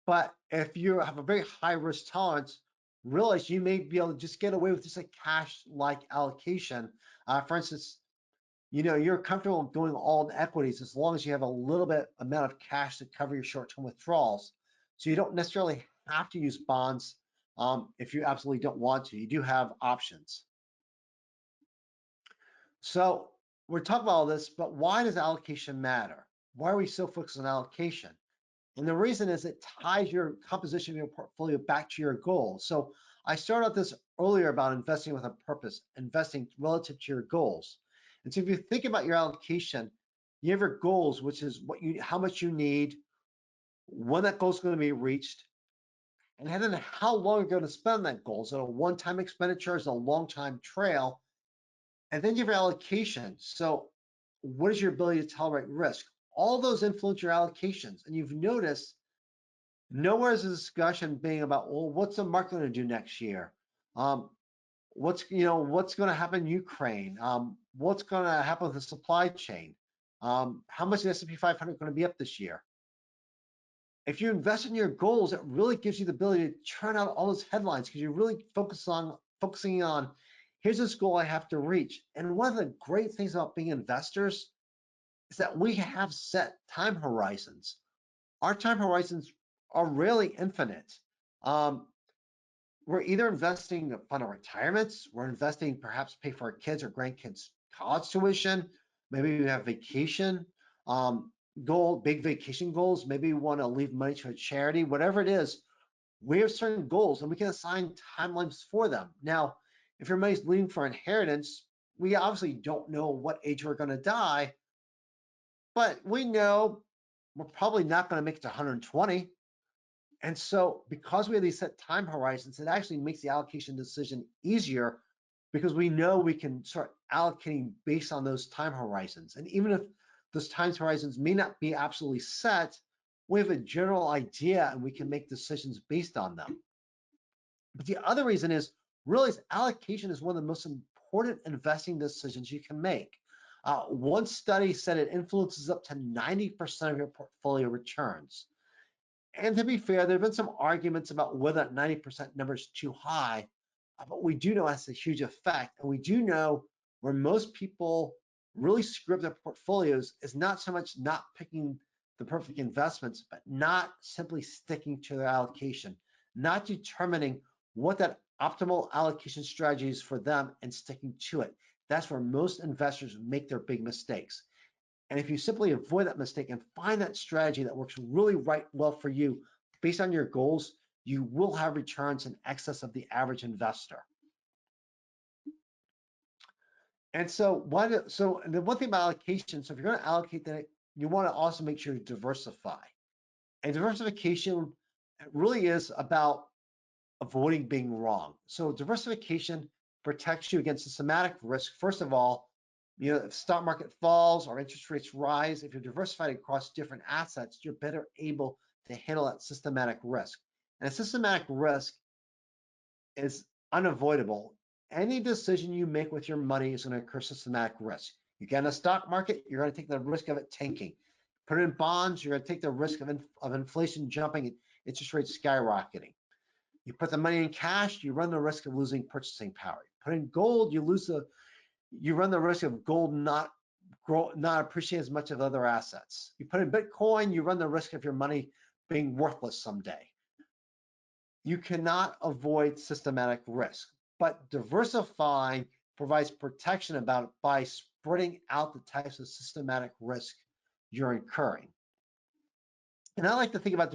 But if you have a very high risk tolerance, realize you may be able to just get away with just a cash-like allocation. For instance, you're comfortable going all in equities as long as you have a little bit amount of cash to cover your short-term withdrawals. So you don't necessarily have to use bonds if you absolutely don't want to. You do have options. So we're talking about all this, but why does allocation matter? Why are we so focused on allocation? And the reason is it ties your composition of your portfolio back to your goals. So I started out this earlier about investing with a purpose, investing relative to your goals. And so if you think about your allocation, you have your goals, which is how much you need, when that goal is going to be reached, and then how long you're going to spend that goal. Is it a one-time expenditure? Is it a long-time trail? And then you have your allocation. So what is your ability to tolerate risk? All those influence your allocations. And you've noticed nowhere is a discussion being about, well, what's the market going to do next year? what's going to happen in Ukraine? What's going to happen with the supply chain? How much is the S&P 500 going to be up this year? If you invest in your goals, it really gives you the ability to churn out all those headlines because you're really focusing on here's this goal I have to reach. And one of the great things about being investors is that we have set time horizons. Our time horizons are really infinite. We're either investing to fund our retirements, we're investing perhaps pay for our kids or grandkids' college tuition, maybe we have vacation big vacation goals, maybe we want to leave money to a charity, whatever it is, we have certain goals and we can assign timelines for them. Now, if your money's leaving for inheritance, we obviously don't know what age we're going to die, but we know we're probably not going to make it to 120. And so because we have these set time horizons, it actually makes the allocation decision easier because we know we can start allocating based on those time horizons. And even if those time horizons may not be absolutely set, we have a general idea and we can make decisions based on them. But the other reason is realize allocation is one of the most important investing decisions you can make. One study said it influences up to 90% of your portfolio returns. And to be fair, there have been some arguments about whether that 90% number is too high, but we do know that's a huge effect. And we do know where most people really screw up their portfolios is not so much not picking the perfect investments, but not simply sticking to their allocation, not determining what that optimal allocation strategy is for them and sticking to it. That's where most investors make their big mistakes. And if you simply avoid that mistake and find that strategy that works really well for you based on your goals, you will have returns in excess of the average investor. And so the one thing about allocation, so if you're going to allocate that, you want to also make sure you diversify. And diversification really is about avoiding being wrong. So diversification protects you against systematic risk. First of all, if the stock market falls or interest rates rise, if you're diversified across different assets, you're better able to handle that systematic risk. And a systematic risk is unavoidable. Any decision you make with your money is going to incur systematic risk. You get in a stock market, you're going to take the risk of it tanking. Put it in bonds, you're going to take the risk of inflation jumping and interest rates skyrocketing. You put the money in cash, you run the risk of losing purchasing power. Put in gold, you run the risk of gold not appreciating as much of other assets. You put in Bitcoin, you run the risk of your money being worthless someday. You cannot avoid systematic risk, but diversifying provides protection about it by spreading out the types of systematic risk you're incurring. And I like to think about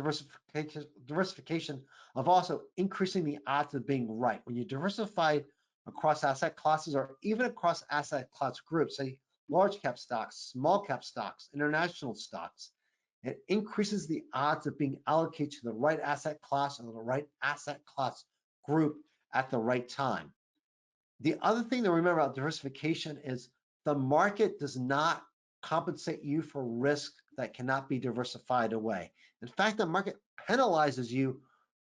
diversification of also increasing the odds of being right. When you diversify across asset classes or even across asset class groups, say large cap stocks, small cap stocks, international stocks, it increases the odds of being allocated to the right asset class or the right asset class group at the right time. The other thing to remember about diversification is the market does not compensate you for risk that cannot be diversified away. In fact, the market penalizes you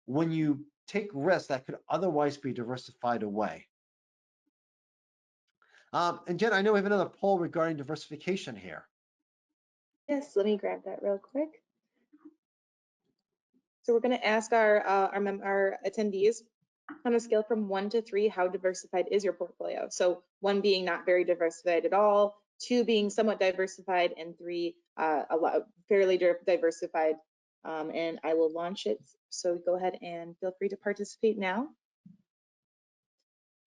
when you take risks that could otherwise be diversified away. And Jen, I know we have another poll regarding diversification here. Yes, let me grab that real quick. So we're going to ask our attendees on a scale from 1 to 3, how diversified is your portfolio? So 1 being not very diversified at all, 2 being somewhat diversified, and 3 fairly diversified. And I will launch it. So go ahead and feel free to participate now.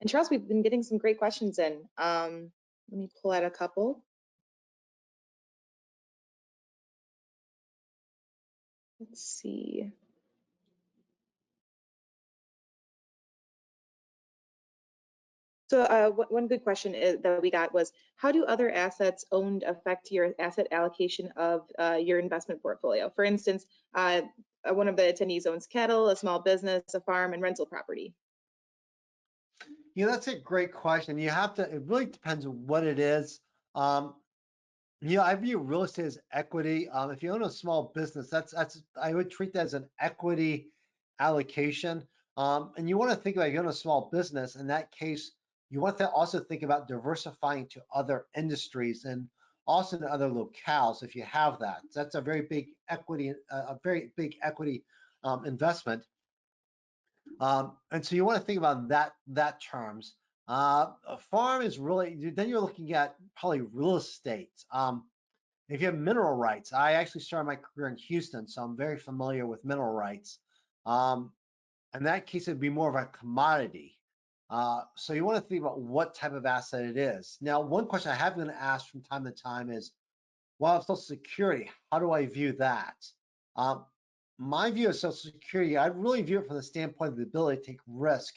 And Charles, we've been getting some great questions in. Let me pull out a couple. Let's see. So one good question that we got was, how do other assets owned affect your asset allocation of your investment portfolio? For instance, one of the attendees owns cattle, a small business, a farm, and rental property. That's a great question. It really depends on what it is. I view real estate as equity. If you own a small business, I would treat that as an equity allocation. And you want to think about, if you own a small business, in that case, you want to also think about diversifying to other industries and also to other locales if you have that. That's a very big equity, investment. And so you want to think about that terms. A farm is really, then you're looking at probably real estate. If you have mineral rights, I actually started my career in Houston, so I'm very familiar with mineral rights. In that case, it'd be more of a commodity. So you want to think about what type of asset it is. Now, one question I have been asked from time to time is, well, Social Security, how do I view that? My view of Social Security, I really view it from the standpoint of the ability to take risk,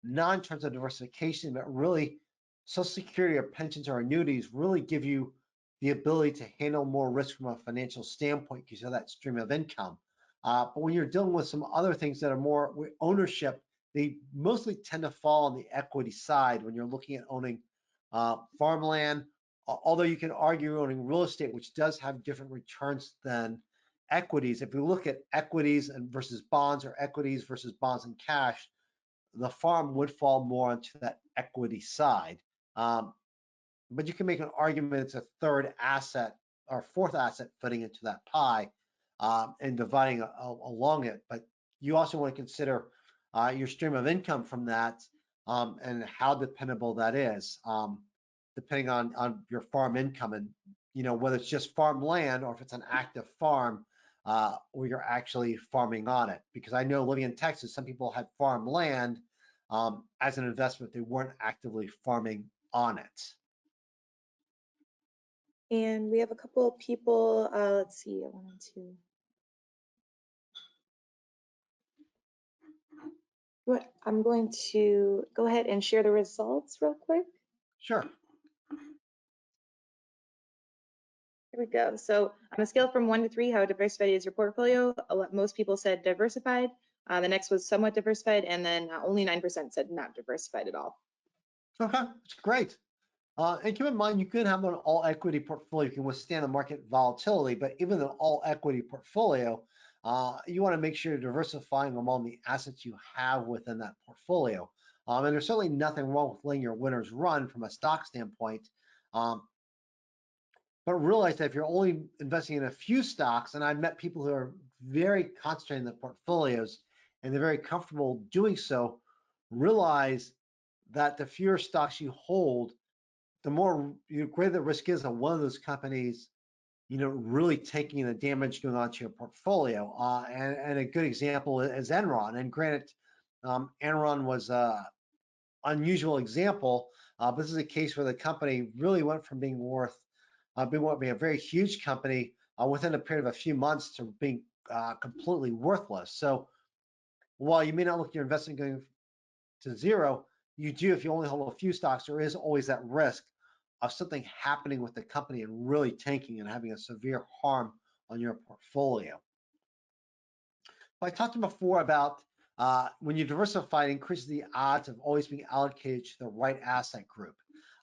not in terms of diversification, but really Social Security or pensions or annuities really give you the ability to handle more risk from a financial standpoint because you have that stream of income. But when you're dealing with some other things that are more ownership, they mostly tend to fall on the equity side when you're looking at owning farmland, although you can argue owning real estate, which does have different returns than equities. If you look at equities and versus bonds or equities versus bonds and cash, the farm would fall more onto that equity side. But you can make an argument it's a third asset or fourth asset fitting into that pie and dividing along it. But you also want to consider your stream of income from that and how dependable that is, depending on your farm income and whether it's just farm land or if it's an active farm or you're actually farming on it. Because I know living in Texas, some people had farm land as an investment. They weren't actively farming on it. And we have a couple of people, let's see, I wanted to. I'm going to go ahead and share the results real quick. Sure. Here we go. So on a scale from 1 to 3, how diversified is your portfolio? Most people said diversified. The next was somewhat diversified, and then only 9% said not diversified at all. Okay, that's great. And keep in mind, you can have an all equity portfolio. You can withstand the market volatility, but even an all equity portfolio, you want to make sure you're diversifying among the assets you have within that portfolio. And there's certainly nothing wrong with letting your winners run from a stock standpoint. But realize that if you're only investing in a few stocks, and I've met people who are very concentrated in the portfolios and they're very comfortable doing so, realize that the fewer stocks you hold, the more greater the risk is on one of those companies, really taking the damage going on to your portfolio. And a good example is Enron. And granted, Enron was an unusual example, but this is a case where the company really went from being being a very huge company within a period of a few months to being completely worthless. So while you may not look at your investment going to zero, you do, if you only hold a few stocks, there is always that risk of something happening with the company and really tanking and having a severe harm on your portfolio. I talked before about when you diversify, it increases the odds of always being allocated to the right asset group.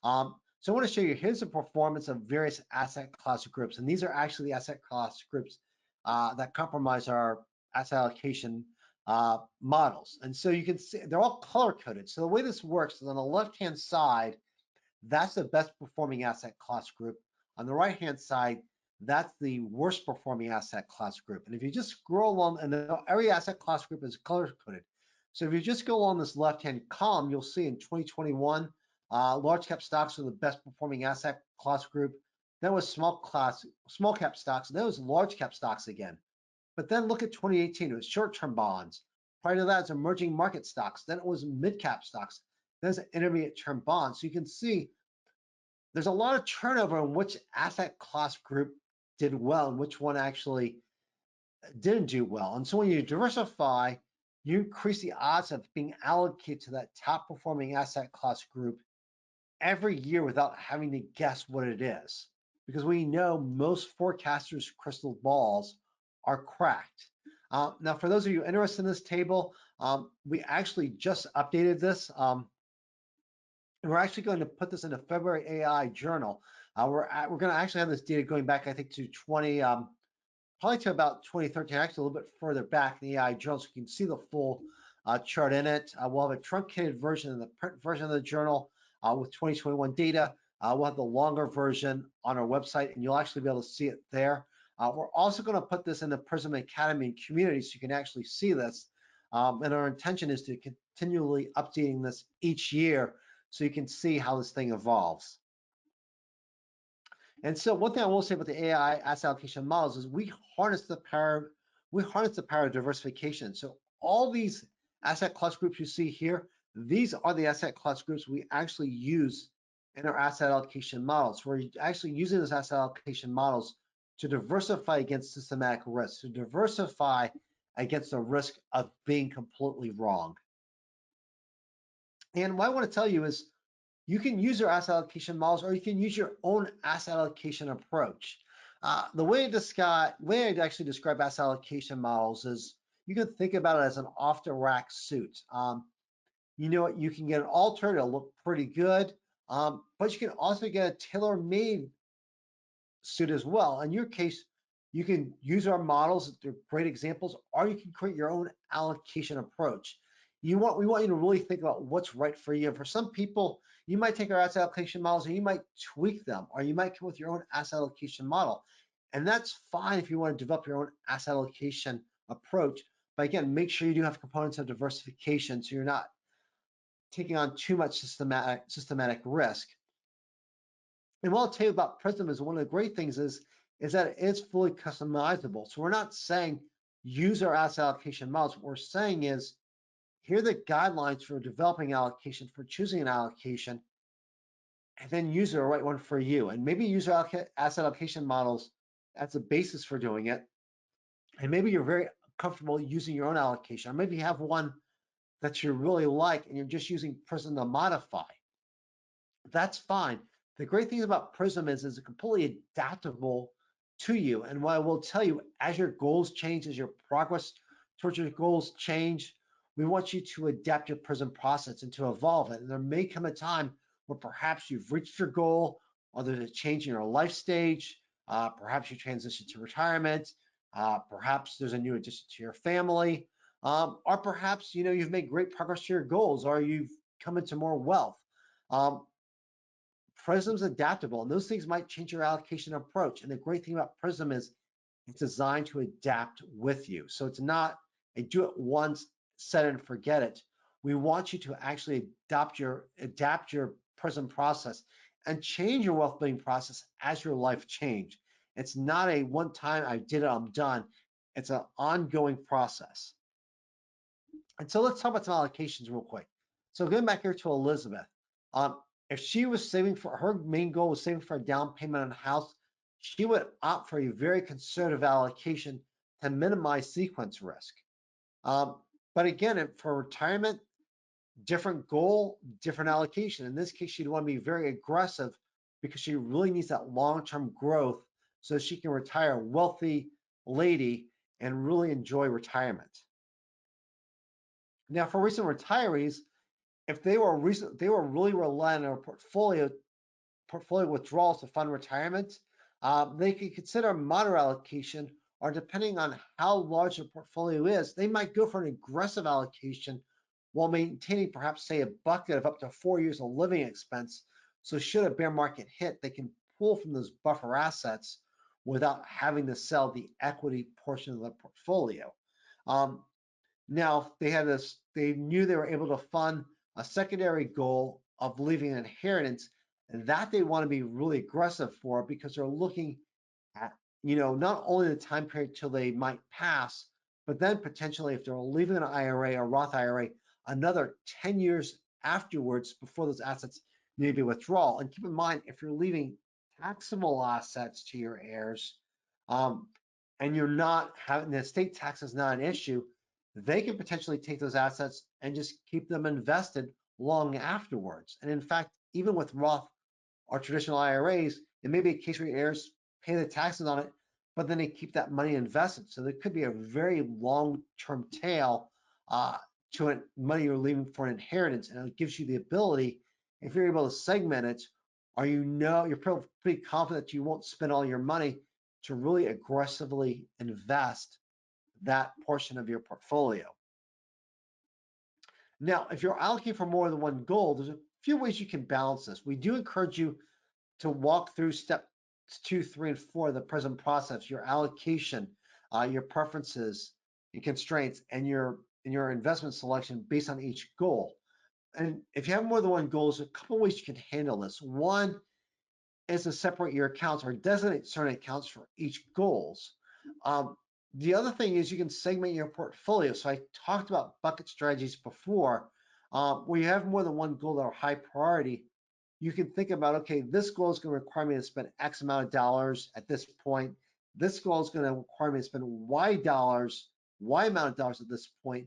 So I want to show you, here's the performance of various asset class groups. And these are actually the asset class groups that comprise our asset allocation models. And so you can see they're all color coded. So the way this works is on the left-hand side, that's the best performing asset class group. On the right-hand side, that's the worst performing asset class group. And if you just scroll along, and every asset class group is color coded. So if you just go along this left-hand column, you'll see in 2021, large cap stocks are the best performing asset class group. Then was small cap stocks, and then was large cap stocks again. But then look at 2018, it was short-term bonds. Prior to that, it's emerging market stocks. Then it was mid-cap stocks. Then it's intermediate-term bonds. So you can see there's a lot of turnover in which asset class group did well and which one actually didn't do well. And so when you diversify, you increase the odds of being allocated to that top performing asset class group every year without having to guess what it is. Because we know most forecasters' crystal balls are cracked. Now, for those of you interested in this table, we actually just updated this. And we're actually going to put this in the February AAII Journal. We're going to actually have this data going back, I think, to probably to about 2013, actually a little bit further back in the AAII Journal, so you can see the full chart in it. We'll have a truncated version, the print version of the journal with 2021 data. We'll have the longer version on our website, and you'll actually be able to see it there. We're also going to put this in the PRISM Academy community so you can actually see this. And our intention is to continually updating this each year so you can see how this thing evolves. And so one thing I will say about the AI asset allocation models is we harness the power of diversification. So all these asset class groups you see here, these are the asset class groups we actually use in our asset allocation models. We're actually using those asset allocation models to diversify against systematic risk, to diversify against the risk of being completely wrong. And what I want to tell you is you can use your asset allocation models, or you can use your own asset allocation approach. The way I'd actually describe asset allocation models is you can think about it as an off-the-rack suit. You know what? You can get an altered, it'll look pretty good, but you can also get a tailor-made suit as well. In your case, you can use our models, they're great examples, or you can create your own allocation approach. We want you to really think about what's right for you. For some people, you might take our asset allocation models and you might tweak them, or you might come with your own asset allocation model. And that's fine if you want to develop your own asset allocation approach. But again, make sure you do have components of diversification so you're not taking on too much systematic risk. And what I'll tell you about PRISM is one of the great things is that it's fully customizable. So we're not saying use our asset allocation models. What we're saying is here are the guidelines for developing allocation, for choosing an allocation, and then use the right one for you. And maybe use our asset allocation models as a basis for doing it. And maybe you're very comfortable using your own allocation. Or maybe you have one that you really like and you're just using PRISM to modify. That's fine. The great thing about PRISM is it's completely adaptable to you. And what I will tell you, as your goals change, as your progress towards your goals change, we want you to adapt your PRISM process and to evolve it. And there may come a time where perhaps you've reached your goal, or there's a change in your life stage, perhaps you transition to retirement, perhaps there's a new addition to your family, or perhaps you've made great progress to your goals, or you've come into more wealth. PRISM's adaptable, and those things might change your allocation approach. And the great thing about PRISM is it's designed to adapt with you. So it's not a do it once, set it and forget it. We want you to actually adapt your PRISM process and change your wealth building process as your life change. It's not a one time I did it, I'm done. It's an ongoing process. And so let's talk about some allocations real quick. So going back here to Elizabeth, if she was saving for her main goal was saving for a down payment on a house, she would opt for a very conservative allocation to minimize sequence risk. But again, for retirement, different goal, different allocation. In this case, she'd want to be very aggressive because she really needs that long-term growth so she can retire a wealthy lady and really enjoy retirement. Now, for recent retirees, if they were really relying on a portfolio withdrawals to fund retirement, they could consider moderate allocation, or depending on how large the portfolio is, they might go for an aggressive allocation while maintaining perhaps, say, a bucket of up to 4 years of living expense. So should a bear market hit, they can pull from those buffer assets without having to sell the equity portion of the portfolio. Now, they knew they were able to fund a secondary goal of leaving an inheritance, and that they want to be really aggressive for because they're looking at, not only the time period till they might pass, but then potentially if they're leaving an IRA or Roth IRA, another 10 years afterwards before those assets need to be withdrawal. And keep in mind, if you're leaving taxable assets to your heirs, and you're not having the estate tax is not an issue, they can potentially take those assets and just keep them invested long afterwards. And in fact, even with Roth or traditional IRAs, it may be a case where your heirs pay the taxes on it, but then they keep that money invested. So there could be a very long-term tail to money you're leaving for an inheritance, and it gives you the ability, if you're able to segment it, or you're pretty confident that you won't spend all your money to really aggressively invest that portion of your portfolio. Now, if you're allocating for more than one goal, there's a few ways you can balance this. We do encourage you to walk through steps 2, 3, and 4 of the PRISM process, your allocation, your preferences, your constraints, and your investment selection based on each goal. And if you have more than one goal, there's a couple ways you can handle this. One is to separate your accounts or designate certain accounts for each goals. Um, the other thing is you can segment your portfolio. So I talked about bucket strategies before. Where you have more than one goal that are high priority, you can think about, okay, this goal is going to require me to spend X amount of dollars at this point. This goal is going to require me to spend Y amount of dollars at this point,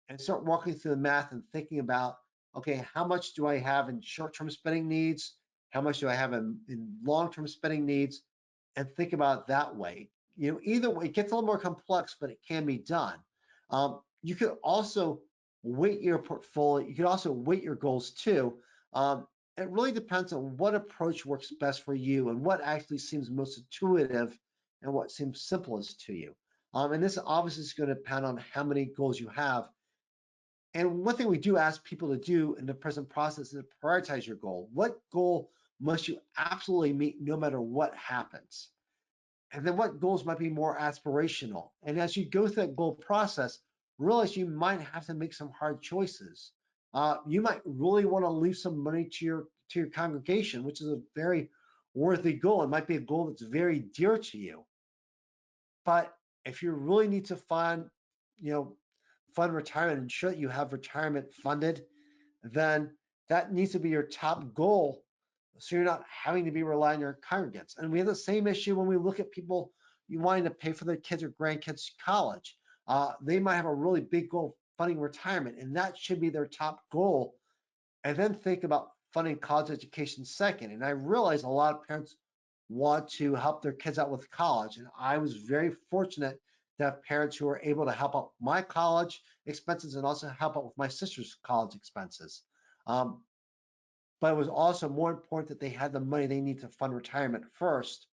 and start walking through the math and thinking about, okay, how much do I have in short-term spending needs? How much do I have in long-term spending needs? And think about it that way. Either way, it gets a little more complex, but it can be done. You could also weight your portfolio. You could also weight your goals too. It really depends on what approach works best for you and what actually seems most intuitive and what seems simplest to you. And this obviously is going to depend on how many goals you have. And one thing we do ask people to do in the present process is to prioritize your goal. What goal must you absolutely meet no matter what happens? And then what goals might be more aspirational? And as you go through that goal process, realize you might have to make some hard choices. You might really want to leave some money to your congregation, which is a very worthy goal. It might be a goal that's very dear to you. But if you really need to fund retirement, ensure that you have retirement funded, then that needs to be your top goal. So you're not having to be relying on your congregants. And we have the same issue when we look at people you wanting to pay for their kids or grandkids college. They might have a really big goal funding retirement, and that should be their top goal. And then think about funding college education second. And I realize a lot of parents want to help their kids out with college. And I was very fortunate to have parents who were able to help out my college expenses and also help out with my sister's college expenses. But it was also more important that they had the money they need to fund retirement first,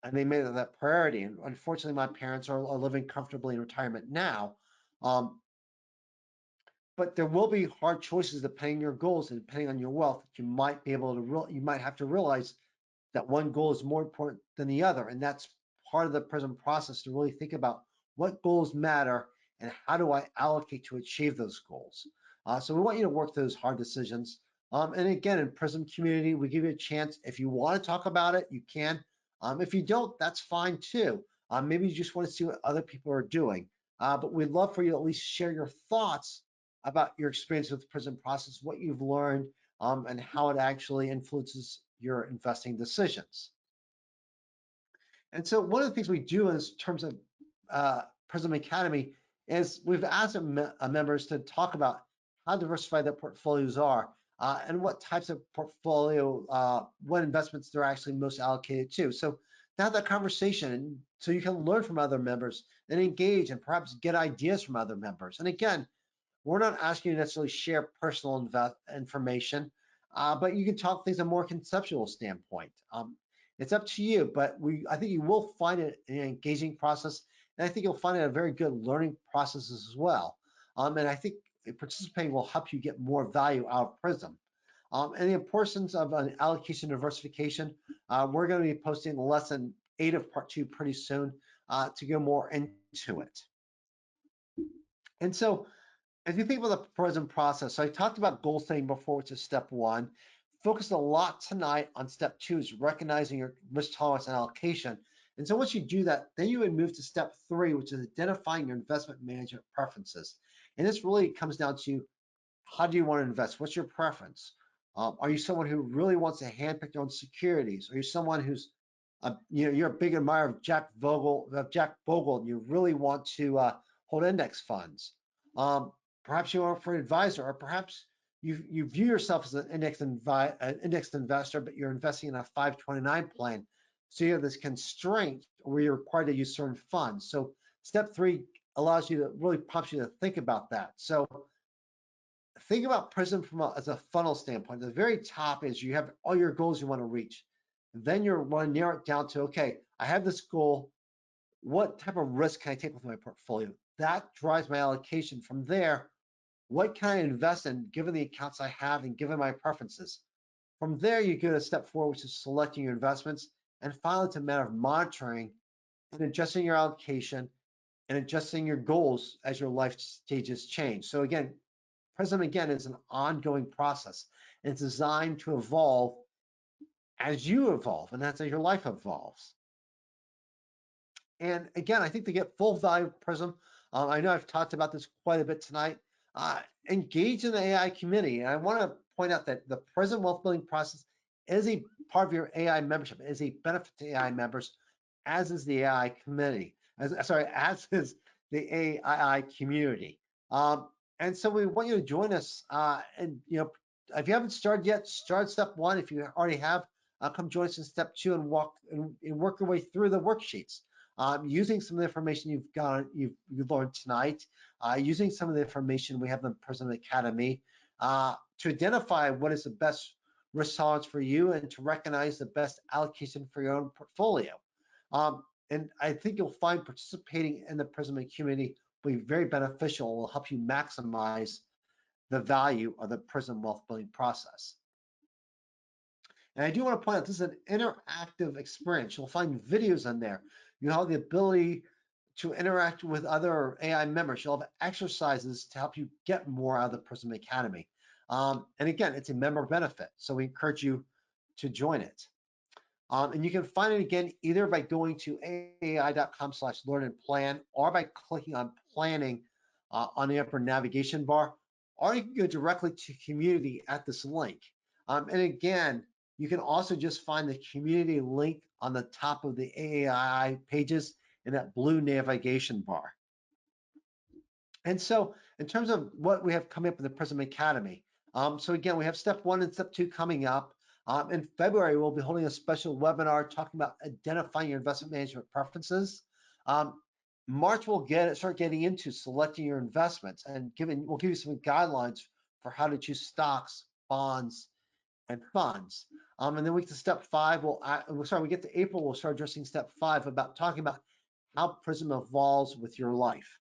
and they made it that priority. And unfortunately, my parents are living comfortably in retirement now. Um, but there will be hard choices depending on your goals and depending on your wealth. You might have to realize that one goal is more important than the other. And that's part of the PRISM process to really think about what goals matter and how do I allocate to achieve those goals. So we want you to work those hard decisions. And again, in PRISM community, we give you a chance. If you want to talk about it, you can. If you don't, that's fine too. Maybe you just want to see what other people are doing. But we'd love for you to at least share your thoughts about your experience with the PRISM process, what you've learned, and how it actually influences your investing decisions. And so one of the things we do in terms of PRISM Academy is we've asked members to talk about how diversified their portfolios are and what types of what investments they're actually most allocated to. So to have that conversation, and so you can learn from other members and engage and perhaps get ideas from other members. And again, we're not asking you to necessarily share personal information, but you can talk things a more conceptual standpoint. It's up to you, but I think you will find it an engaging process, and I think you'll find it a very good learning process as well. And I think participating will help you get more value out of PRISM. And the importance of an allocation diversification, we're going to be posting lesson 8 of part 2 pretty soon to go more into it. And so if you think about the PRISM process, so I talked about goal setting before, which is step 1. Focused a lot tonight on step 2 is recognizing your risk tolerance and allocation. And so once you do that, then you would move to step 3, which is identifying your investment management preferences. And this really comes down to how do you want to invest? What's your preference? Are you someone who really wants to handpick your own securities? Are you someone who's you're a big admirer of Jack Bogle, and you really want to hold index funds? Perhaps you are for an advisor, or perhaps you view yourself as an indexed investor, but you're investing in a 529 plan. So you have this constraint where you're required to use certain funds. So step 3 allows you to really prompts you to think about that. So think about PRISM as a funnel standpoint. The very top is you have all your goals you want to reach. Then you want to narrow it down to, okay, I have this goal. What type of risk can I take with my portfolio? That drives my allocation. From there, What can I invest in given the accounts I have and given my preferences? From there, you go to step 4, which is selecting your investments. And finally, it's a matter of monitoring and adjusting your allocation and adjusting your goals as your life stages change. So again, PRISM again is an ongoing process. And it's designed to evolve as you evolve and as your life evolves. And again, I think to get full value of PRISM, I know I've talked about this quite a bit tonight, engage in the AI community. And I want to point out that the PRISM wealth building process is a part of your AI membership, is a benefit to AI members, as is the AI committee, as is the AAII community. And so we want you to join us. And if you haven't started yet, start step 1. If you already have, come join us in step 2 and work your way through the worksheets. Using some of the information you've learned tonight, using some of the information we have in PRISM Academy to identify what is the best risk tolerance for you and to recognize the best allocation for your own portfolio. And I think you'll find participating in the PRISM community will be very beneficial and will help you maximize the value of the PRISM wealth building process. And I do want to point out this is an interactive experience. You'll find videos on there. You have the ability to interact with other AI members. You'll have exercises to help you get more out of the PRISM Academy. And again, it's a member benefit, so we encourage you to join it. And you can find it again either by going to aai.com/learn-and-plan or by clicking on planning on the upper navigation bar, or you can go directly to community at this link. And again, you can also just find the community link on the top of the AAII pages in that blue navigation bar. And so in terms of what we have coming up in the PRISM Academy, so again, we have step 1 and step 2 coming up. In February, we'll be holding a special webinar talking about identifying your investment management preferences. March, we'll start getting into selecting your investments and we'll give you some guidelines for how to choose stocks, bonds, and funds. And then we get to step 5. We get to April, we'll start addressing step 5 about talking about how PRISM evolves with your life.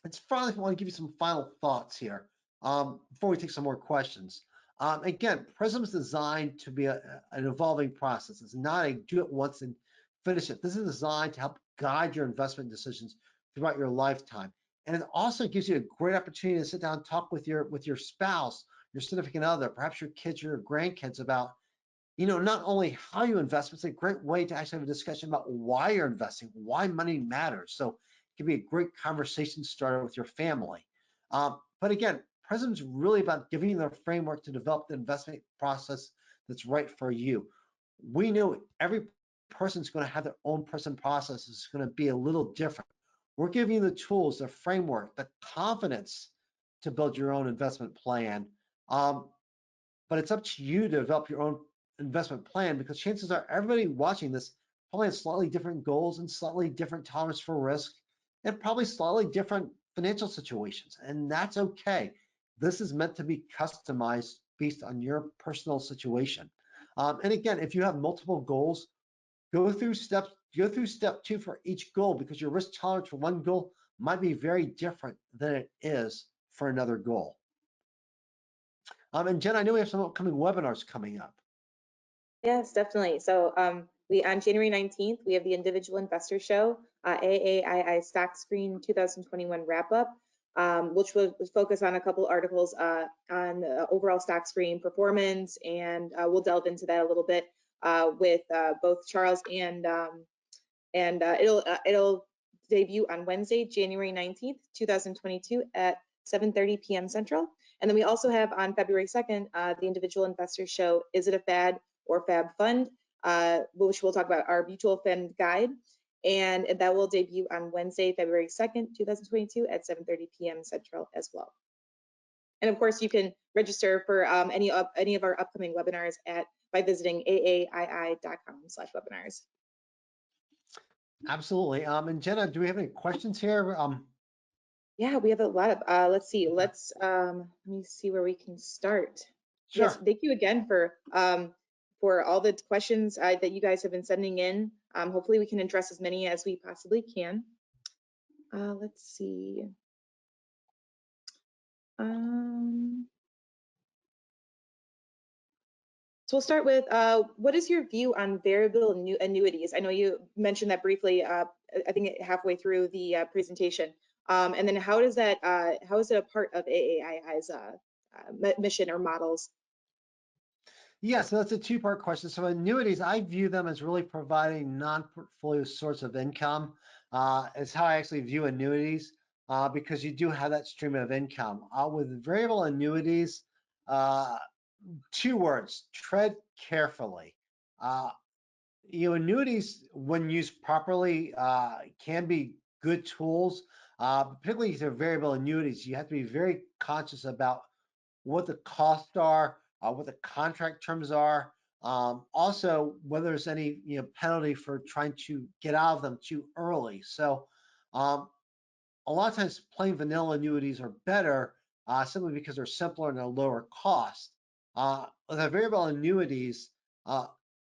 It's finally, I want to give you some final thoughts here before we take some more questions. Again, PRISM is designed to be an evolving process. It's not a do it once and finish it. This is designed to help guide your investment decisions throughout your lifetime. And it also gives you a great opportunity to sit down and talk with your spouse, your significant other, perhaps your kids or your grandkids about, not only how you invest, but it's a great way to actually have a discussion about why you're investing, why money matters. So it can be a great conversation starter with your family. But again, PRISM is really about giving you the framework to develop the investment process that's right for you. We know every person's going to have their own PRISM process. It's going to be a little different. We're giving you the tools, the framework, the confidence to build your own investment plan. But it's up to you to develop your own investment plan, because chances are everybody watching this probably has slightly different goals and slightly different tolerance for risk and probably slightly different financial situations, and that's okay. This is meant to be customized based on your personal situation. And again, if you have multiple goals, go through step 2 for each goal, because your risk tolerance for one goal might be very different than it is for another goal. And Jen, I know we have some upcoming webinars coming up. Yes, definitely. So on January 19th, we have the Individual Investor Show, AAII Stock Screen 2021 Wrap-Up, which will focus on a couple articles on the overall stock screen performance, and we'll delve into that a little bit with both Charles and it'll debut on Wednesday, January 19th, 2022 at 7:30 p.m. Central. And then we also have on February 2nd, the Individual Investor Show, Is It a Fad or Fab Fund, which we'll talk about our mutual fund guide. And that will debut on Wednesday, February 2nd, 2022 at 7:30 p.m. Central as well. And of course, you can register for any of our upcoming webinars by visiting aai.com/webinars. Absolutely. And Jenna, do we have any questions here? Yeah, we have a lot of, let's see, let me see where we can start. Sure. Yes, thank you again for all the questions that you guys have been sending in. Hopefully we can address as many as we possibly can. Let's see. So we'll start with, what is your view on variable annuities? I know you mentioned that briefly, I think halfway through the presentation. And then how is it a part of AAII's mission or models? Yeah, so that's a two-part question. So annuities, I view them as really providing non-portfolio source of income. Is how I actually view annuities, because you do have that stream of income. With variable annuities, uh, two words: tread carefully. Uh, Annuities, when used properly, can be good tools. Particularly if they're variable annuities, you have to be very conscious about what the costs are, what the contract terms are, also whether there's any penalty for trying to get out of them too early. So um, a lot of times plain vanilla annuities are better, simply because they're simpler and they're lower cost. The variable annuities, uh,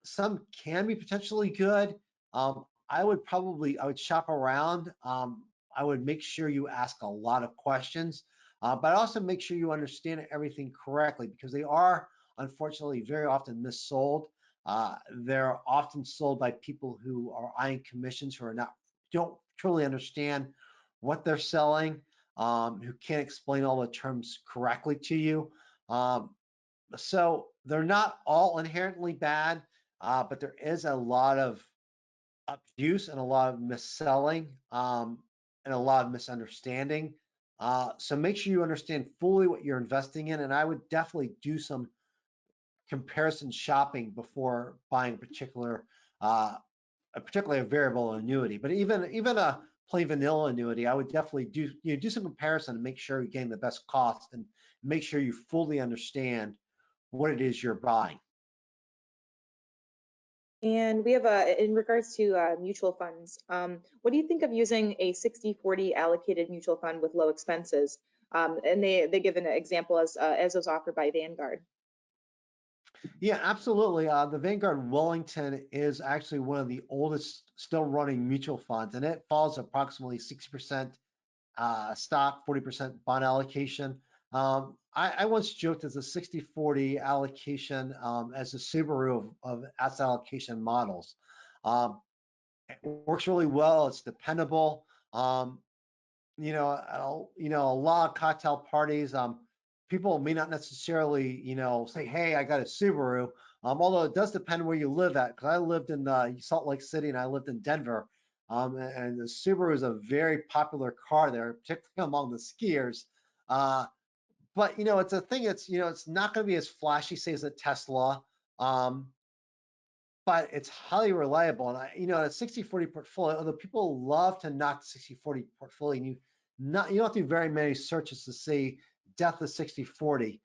some can be potentially good. I would shop around. I would make sure you ask a lot of questions, but also make sure you understand everything correctly, because they are unfortunately very often missold. They're often sold by people who are eyeing commissions, who don't truly understand what they're selling, who can't explain all the terms correctly to you. So they're not all inherently bad, but there is a lot of abuse and a lot of mis-selling, and a lot of misunderstanding. So make sure you understand fully what you're investing in, and I would definitely do some comparison shopping before buying uh, particularly a variable annuity. But even a plain vanilla annuity, I would definitely do some comparison and make sure you're getting the best cost, and make sure you fully understand what it is you're buying. And we have in regards to mutual funds, what do you think of using a 60-40 allocated mutual fund with low expenses? And they give an example as was offered by Vanguard. Yeah, absolutely. The Vanguard Wellington is actually one of the oldest still running mutual funds, and it falls approximately 60% stock, 40% bond allocation. I once joked as a 60-40 allocation, as a Subaru of asset allocation models. Um, it works really well. It's dependable. A lot of cocktail parties. People may not necessarily, say, "Hey, I got a Subaru." Although it does depend where you live at, because I lived in Salt Lake City and I lived in Denver, and the Subaru is a very popular car there, particularly among the skiers. Uh, but it's a thing. It's not going to be as flashy, say, as a Tesla. Um, but it's highly reliable. And a 60-40 portfolio, although people love to knock the 60-40 portfolio, and you don't have to do very many searches to see death of 60-40.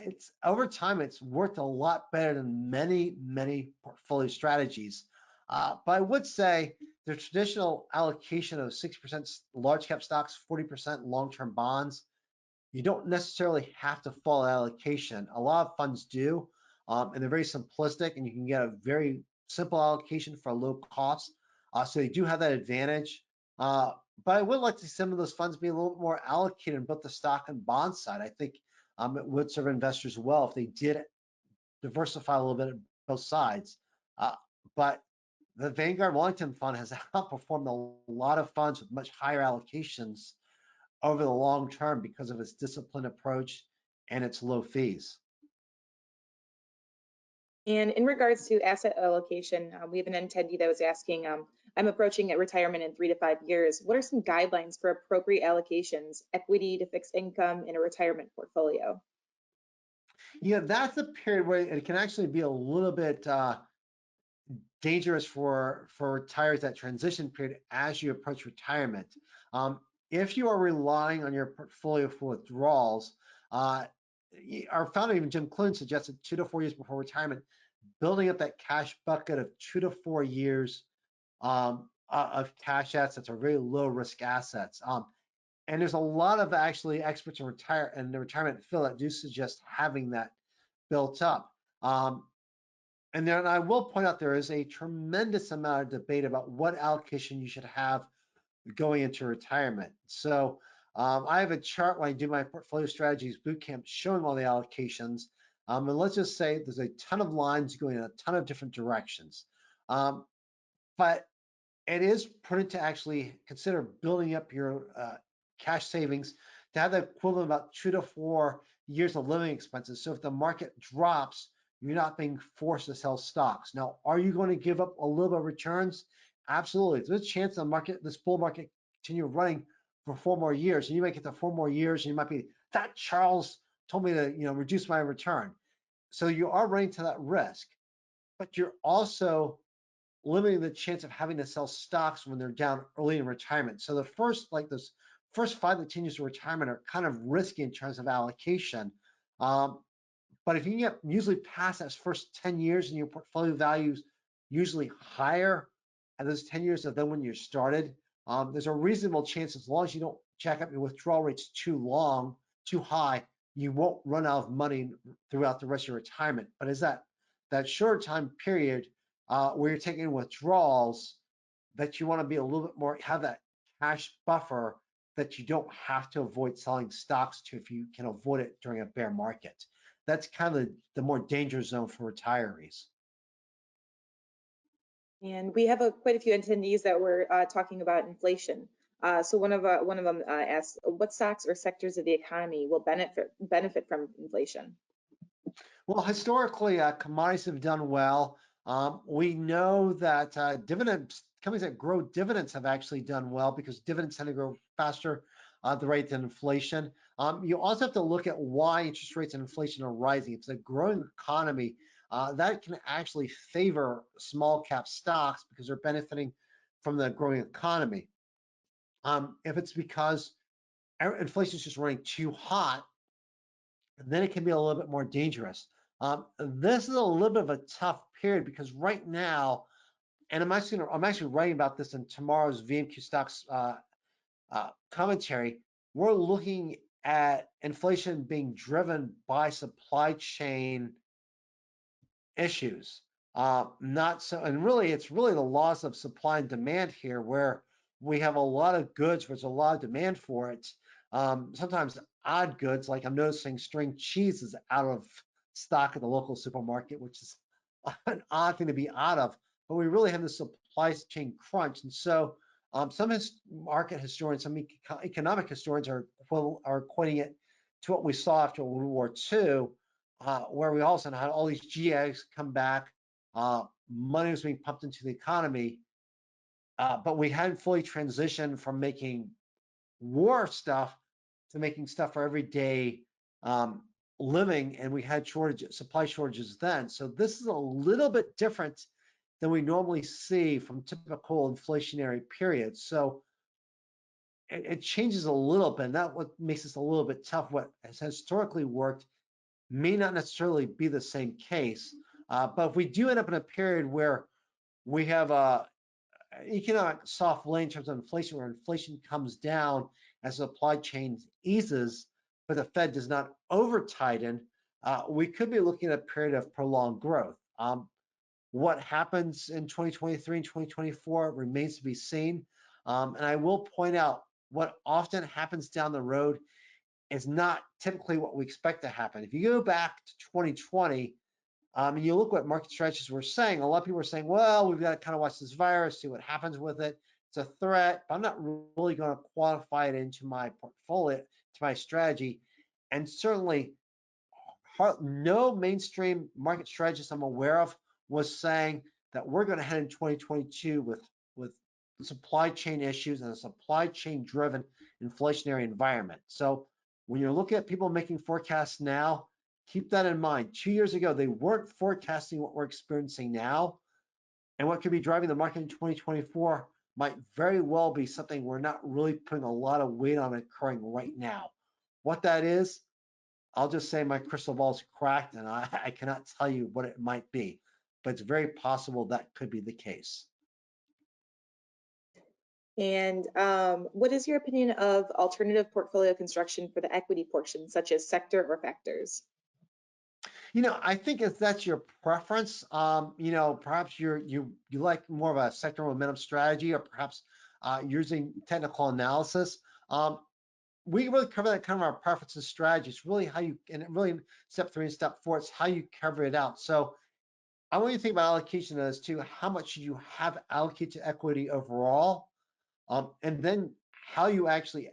It's over time, it's worked a lot better than many portfolio strategies. But I would say the traditional allocation of 60% large cap stocks, 40% long-term bonds, you don't necessarily have to follow allocation. A lot of funds do, and they're very simplistic, and you can get a very simple allocation for a low cost. So they do have that advantage. But I would like to see some of those funds be a little bit more allocated in both the stock and bond side. I think it would serve investors well if they did diversify a little bit on both sides. Uh, but the Vanguard Wellington Fund has outperformed a lot of funds with much higher allocations over the long term because of its disciplined approach and its low fees. And in regards to asset allocation, we have an attendee that was asking, I'm approaching retirement in 3 to 5 years. What are some guidelines for appropriate allocations, equity to fixed income in a retirement portfolio? Yeah, that's a period where it can actually be a little bit dangerous for retirees, that transition period as you approach retirement. If you are relying on your portfolio for withdrawals, our founder, even Jim Clune, suggested 2 to 4 years before retirement, building up that cash bucket of 2 to 4 years of cash assets or very low risk assets. And there's a lot of actually experts in the retirement field that do suggest having that built up. And then I will point out there is a tremendous amount of debate about what allocation you should have going into retirement. So I have a chart when I do my portfolio strategies bootcamp showing all the allocations. And let's just say there's a ton of lines going in a ton of different directions. But it is prudent to actually consider building up your cash savings to have the equivalent of about 2 to 4 years of living expenses. So if the market drops, you're not being forced to sell stocks. Now, are you going to give up a little bit of returns? Absolutely. There's a chance the market, this bull market, continue running for 4 more years, and you might get to 4 more years, and you might be, that Charles told me to, reduce my return. So you are running to that risk, but you're also limiting the chance of having to sell stocks when they're down early in retirement. So the those first 5 to 10 years of retirement are kind of risky in terms of allocation. But if you can get usually past that first 10 years and your portfolio values usually higher at those 10 years than when you started, there's a reasonable chance, as long as you don't jack up your withdrawal rates too high, you won't run out of money throughout the rest of your retirement. But is that short time period where you're taking withdrawals that you want to be a little bit more, have that cash buffer that you don't have to avoid selling stocks to if you can avoid it during a bear market. That's kind of the more dangerous zone for retirees. And we have quite a few attendees that were talking about inflation. So one of them asked, what stocks or sectors of the economy will benefit from inflation? Well, historically, commodities have done well. We know that companies that grow dividends have actually done well because dividends tend to grow faster at the rate than inflation. You also have to look at why interest rates and inflation are rising. If it's a growing economy, that can actually favor small cap stocks because they're benefiting from the growing economy. If it's because inflation is just running too hot, then it can be a little bit more dangerous. This is a little bit of a tough period because right now, and I'm actually writing about this in tomorrow's VMQ Stocks commentary. We're looking at inflation being driven by supply chain issues. Not so, and really, it's really the loss of supply and demand here, where we have a lot of goods, there's a lot of demand for it. Sometimes odd goods, like I'm noticing string cheese is out of stock at the local supermarket, which is an odd thing to be out of, but we really have the supply chain crunch. And so some market historians, some economic historians are equating it to what we saw after World War II, where we all of a sudden had all these GIs come back, money was being pumped into the economy, but we hadn't fully transitioned from making war stuff to making stuff for everyday living, and we had supply shortages then. So this is a little bit different than we normally see from typical inflationary periods. So it changes a little bit, and that's what makes this a little bit tough. What has historically worked may not necessarily be the same case. But if we do end up in a period where we have a economic soft landing in terms of inflation, where inflation comes down as supply chain eases, but the Fed does not over tighten, we could be looking at a period of prolonged growth. What happens in 2023 and 2024 remains to be seen. And I will point out, what often happens down the road is not typically what we expect to happen. If you go back to 2020, and you look what market strategists were saying, a lot of people were saying, well, we've got to kind of watch this virus, see what happens with it. It's a threat, but I'm not really going to quantify it into my portfolio, to my strategy. And certainly no mainstream market strategist I'm aware of was saying that we're going to head in 2022 with supply chain issues and a supply chain driven inflationary environment. So when you're looking at people making forecasts now, keep that in mind. 2 years ago, they weren't forecasting what we're experiencing now. And what could be driving the market in 2024 might very well be something we're not really putting a lot of weight on occurring right now. What that is, I'll just say my crystal ball is cracked, and I cannot tell you what it might be, but it's very possible that could be the case. And what is your opinion of alternative portfolio construction for the equity portion, such as sector or factors? I think if that's your preference, perhaps you like more of a sector momentum strategy, or perhaps using technical analysis. we really cover that kind of our preferences strategies, really how you, and really step 3 and step 4, it's how you cover it out. So I want you to think about allocation as to how much you have allocated to equity overall, and then how you actually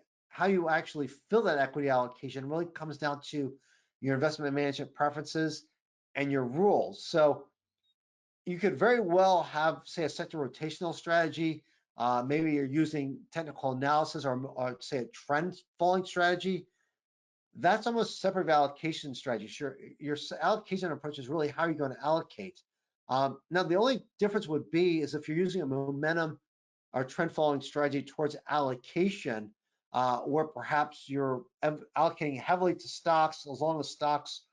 fill that equity allocation really comes down to your investment management preferences and your rules. So you could very well have, say, a sector rotational strategy. Maybe you're using technical analysis or say a trend following strategy. That's almost separate allocation strategy. Sure, your allocation approach is really how you're going to allocate. Now, the only difference would be is if you're using a momentum or trend following strategy towards allocation, or perhaps you're allocating heavily to stocks as long as stocks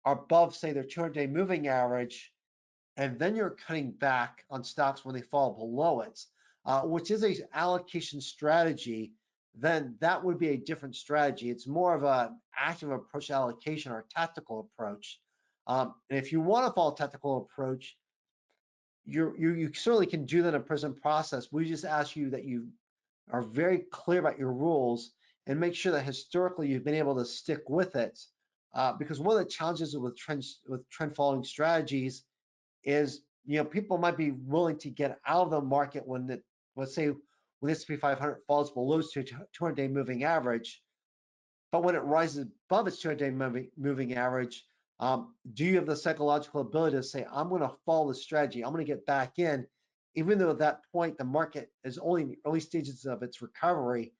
are above, say, their 200-day moving average, and then you're cutting back on stocks when they fall below it, which is a allocation strategy, then that would be a different strategy. It's more of an active approach to allocation or a tactical approach. And if you want to follow a tactical approach, you certainly can do that in a PRISM process. We just ask you that you are very clear about your rules and make sure that historically you've been able to stick with it. Because one of the challenges with trend following strategies is, people might be willing to get out of the market when let's say when S&P 500 falls below its 200-day moving average, but when it rises above its 200-day moving average, do you have the psychological ability to say, I'm going to follow the strategy, I'm going to get back in, even though at that point the market is only in the early stages of its recovery,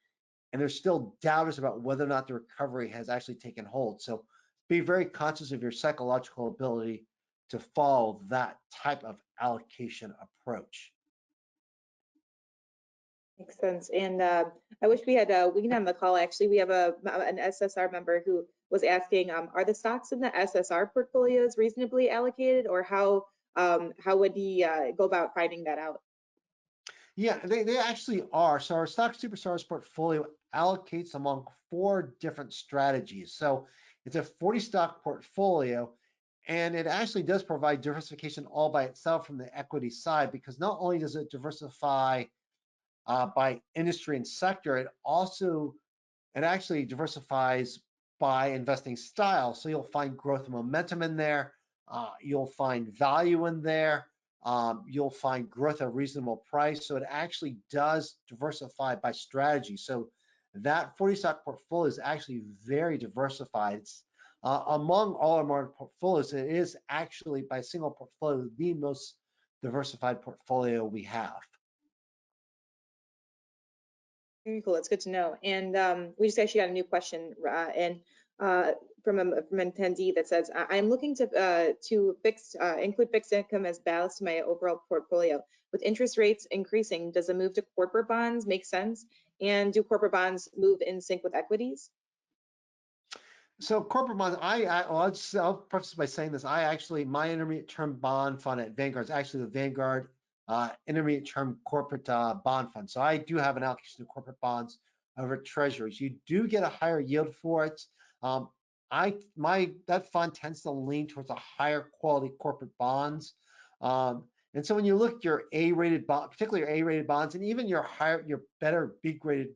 and there's still doubters about whether or not the recovery has actually taken hold. So be very conscious of your psychological ability to follow that type of allocation approach. Makes sense. And I wish we had Ween on the call. Actually, we have an SSR member who was asking, are the stocks in the SSR portfolios reasonably allocated, or how would he go about finding that out? Yeah, they actually are. So our Stock Superstars portfolio allocates among 4 different strategies. So it's a 40 stock portfolio, and it actually does provide diversification all by itself from the equity side, because not only does it diversify by industry and sector, it actually diversifies by investing style. So you'll find growth and momentum in there. You'll find value in there. You'll find growth at a reasonable price. So it actually does diversify by strategy. So that 40 stock portfolio is actually very diversified. It's, among all of our portfolios, it is actually by single portfolio the most diversified portfolio we have. Very cool. That's good to know. And we just actually got a new question from an attendee that says, I'm looking to include fixed income as ballast to my overall portfolio. With interest rates increasing, does a move to corporate bonds make sense? And do corporate bonds move in sync with equities? So corporate bonds, I'll preface by saying this. My intermediate term bond fund at Vanguard is actually the Vanguard intermediate term corporate bond fund. So I do have an allocation to corporate bonds over treasuries. You do get a higher yield for it. That fund tends to lean towards a higher quality corporate bonds. And so when you look at your A-rated bond, particularly your A-rated bonds, and even your better B-graded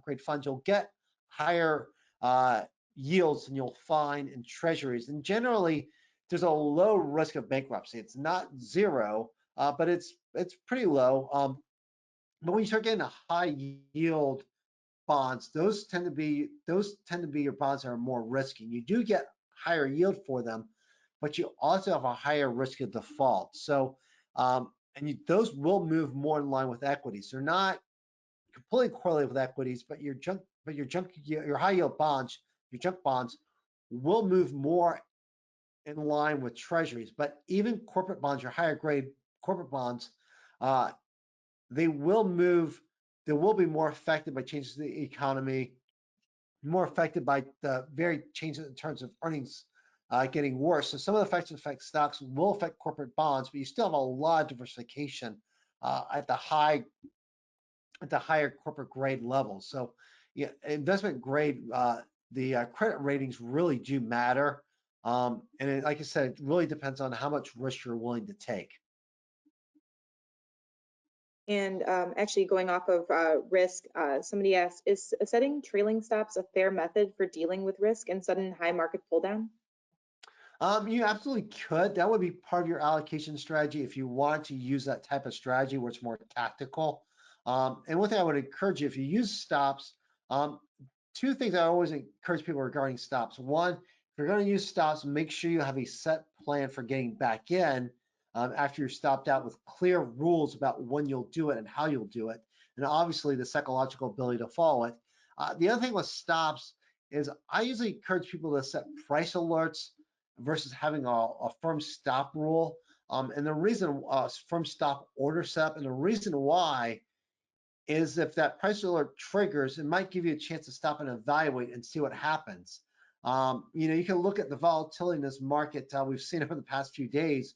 grade funds, you'll get higher yields than you'll find in treasuries. And generally, there's a low risk of bankruptcy. It's not zero, but it's pretty low. But when you start getting a high yield bonds, those tend to be your bonds that are more risky. You do get higher yield for them, but you also have a higher risk of default. So those will move more in line with equities. They're not completely correlated with equities, but your high yield bonds, your junk bonds, will move more in line with treasuries. But even corporate bonds, your higher grade corporate bonds, they will be more affected by changes in the economy, more affected by the very changes in terms of earnings getting worse. So some of the effects that affect stocks will affect corporate bonds, but you still have a lot of diversification at the higher corporate grade levels. So yeah, investment grade, the credit ratings really do matter. Like I said, it really depends on how much risk you're willing to take. And actually going off of risk, somebody asked, is setting trailing stops a fair method for dealing with risk and sudden high market pull down? You absolutely could. That would be part of your allocation strategy if you want to use that type of strategy where it's more tactical. And one thing I would encourage you, if you use stops, um, two things I always encourage people regarding stops. One, if you're going to use stops, make sure you have a set plan for getting back in after you're stopped out with clear rules about when you'll do it and how you'll do it. And obviously the psychological ability to follow it. The other thing with stops is I usually encourage people to set price alerts versus having a firm stop rule. And the reason firm stop order setup, and the reason why is if that price alert triggers, it might give you a chance to stop and evaluate and see what happens. You can look at the volatility in this market. We've seen over the past few days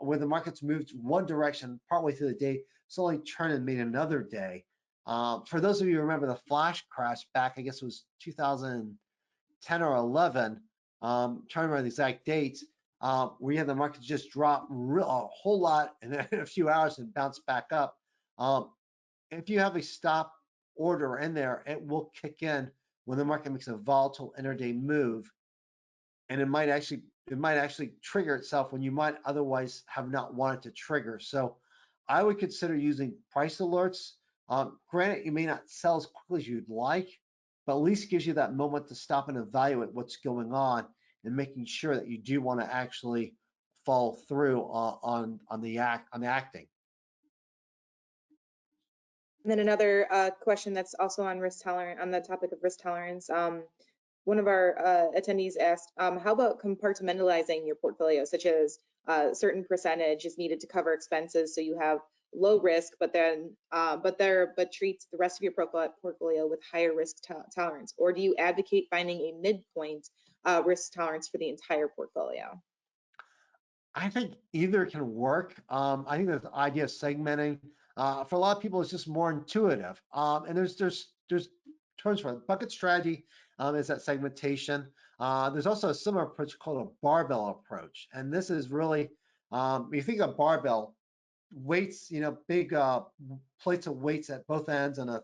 where the market's moved one direction partway through the day, slowly turned and made another day. For those of you who remember the flash crash back, I guess it was 2010 or 11, trying to remember the exact dates, where you had the market just drop a whole lot and then in a few hours and bounce back up. If you have a stop order in there, it will kick in when the market makes a volatile intraday move, and it might actually trigger itself when you might otherwise have not wanted to trigger. So I would consider using price alerts. Granted, you may not sell as quickly as you'd like, but at least gives you that moment to stop and evaluate what's going on and making sure that you do want to actually follow through on the acting. And then another question that's also on risk tolerance, on the topic of risk tolerance. One of our attendees asked, how about compartmentalizing your portfolio, such as a certain percentage is needed to cover expenses, so you have low risk, but treats the rest of your portfolio with higher risk tolerance, or do you advocate finding a midpoint risk tolerance for the entire portfolio? I think either can work. I think the idea of segmenting for a lot of people is just more intuitive. And there's terms for it. Bucket strategy is that segmentation. There's also a similar approach called a barbell approach, and this is really you think of barbell weights, big plates of weights at both ends and a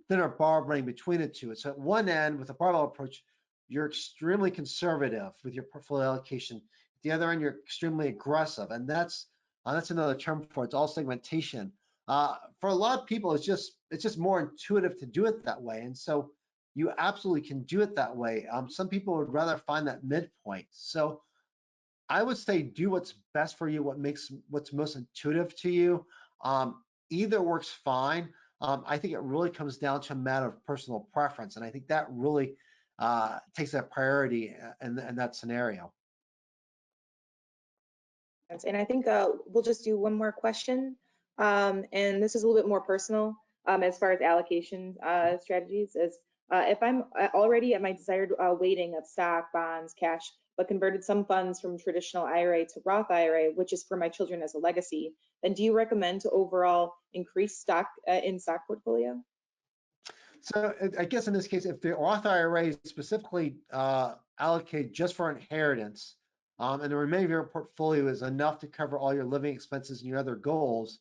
thinner bar running between the two. So at one end with a barbell approach, you're extremely conservative with your portfolio allocation. The other end, you're extremely aggressive, and that's another term for it. It's all segmentation. For a lot of people, it's just more intuitive to do it that way, and so you absolutely can do it that way. Some people would rather find that midpoint. So I would say do what's best for you, what's most intuitive to you. Either works fine. I think it really comes down to a matter of personal preference, and I think that really takes that priority in that scenario. And I think we'll just do one more question. And this is a little bit more personal as far as allocation strategies. If I'm already at my desired weighting of stock, bonds, cash, but converted some funds from traditional IRA to Roth IRA, which is for my children as a legacy, then do you recommend to overall increase stock in stock portfolio? So I guess in this case, if the Roth IRA is specifically allocated just for inheritance, and the remainder of your portfolio is enough to cover all your living expenses and your other goals,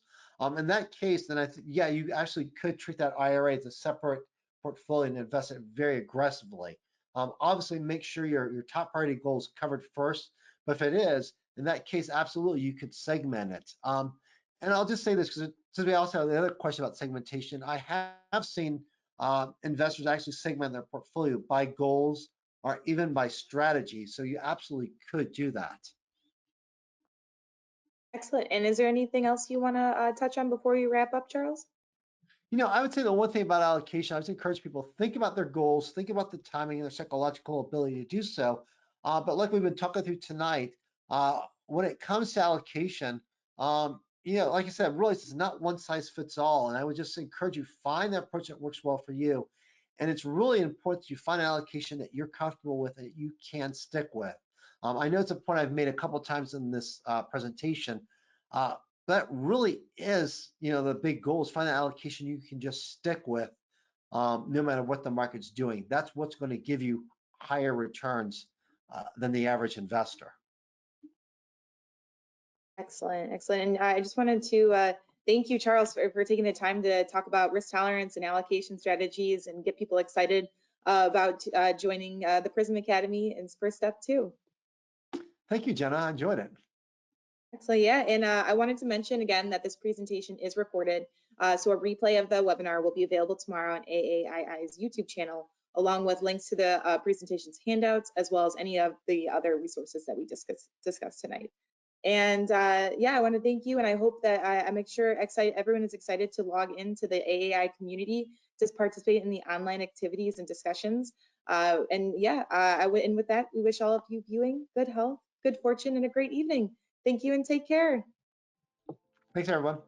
in that case, then yeah, you actually could treat that IRA as a separate portfolio and invest it very aggressively. Obviously, make sure your top priority goal is covered first, but if it is, in that case, absolutely, you could segment it. And I'll just say this because since we also have the other question about segmentation, I have seen investors actually segment their portfolio by goals or even by strategy. So you absolutely could do that. Excellent. And is there anything else you want to touch on before you wrap up, Charles? I would say the one thing about allocation, I would encourage people think about their goals, think about the timing and their psychological ability to do so. But like we've been talking through tonight, when it comes to allocation, like I said, really it's not one size fits all. And I would just encourage you find that approach that works well for you. And it's really important that you find an allocation that you're comfortable with and that you can stick with. I know it's a point I've made a couple of times in this presentation. That really is, the big goal is find an allocation you can just stick with no matter what the market's doing. That's what's going to give you higher returns than the average investor. Excellent, excellent. And I just wanted to Thank you, Charles, for taking the time to talk about risk tolerance and allocation strategies and get people excited about joining the PRISM Academy in first step 2. Thank you, Jenna. I enjoyed it. Excellent. Yeah, and I wanted to mention again that this presentation is recorded. So a replay of the webinar will be available tomorrow on AAII's YouTube channel, along with links to the presentation's handouts, as well as any of the other resources that we discussed tonight. And yeah, I want to thank you, and I hope that I make sure everyone is excited to log into the AAI community to participate in the online activities and discussions. And yeah, and with that, we wish all of you viewing good health, good fortune, and a great evening. Thank you and take care. Thanks, everyone.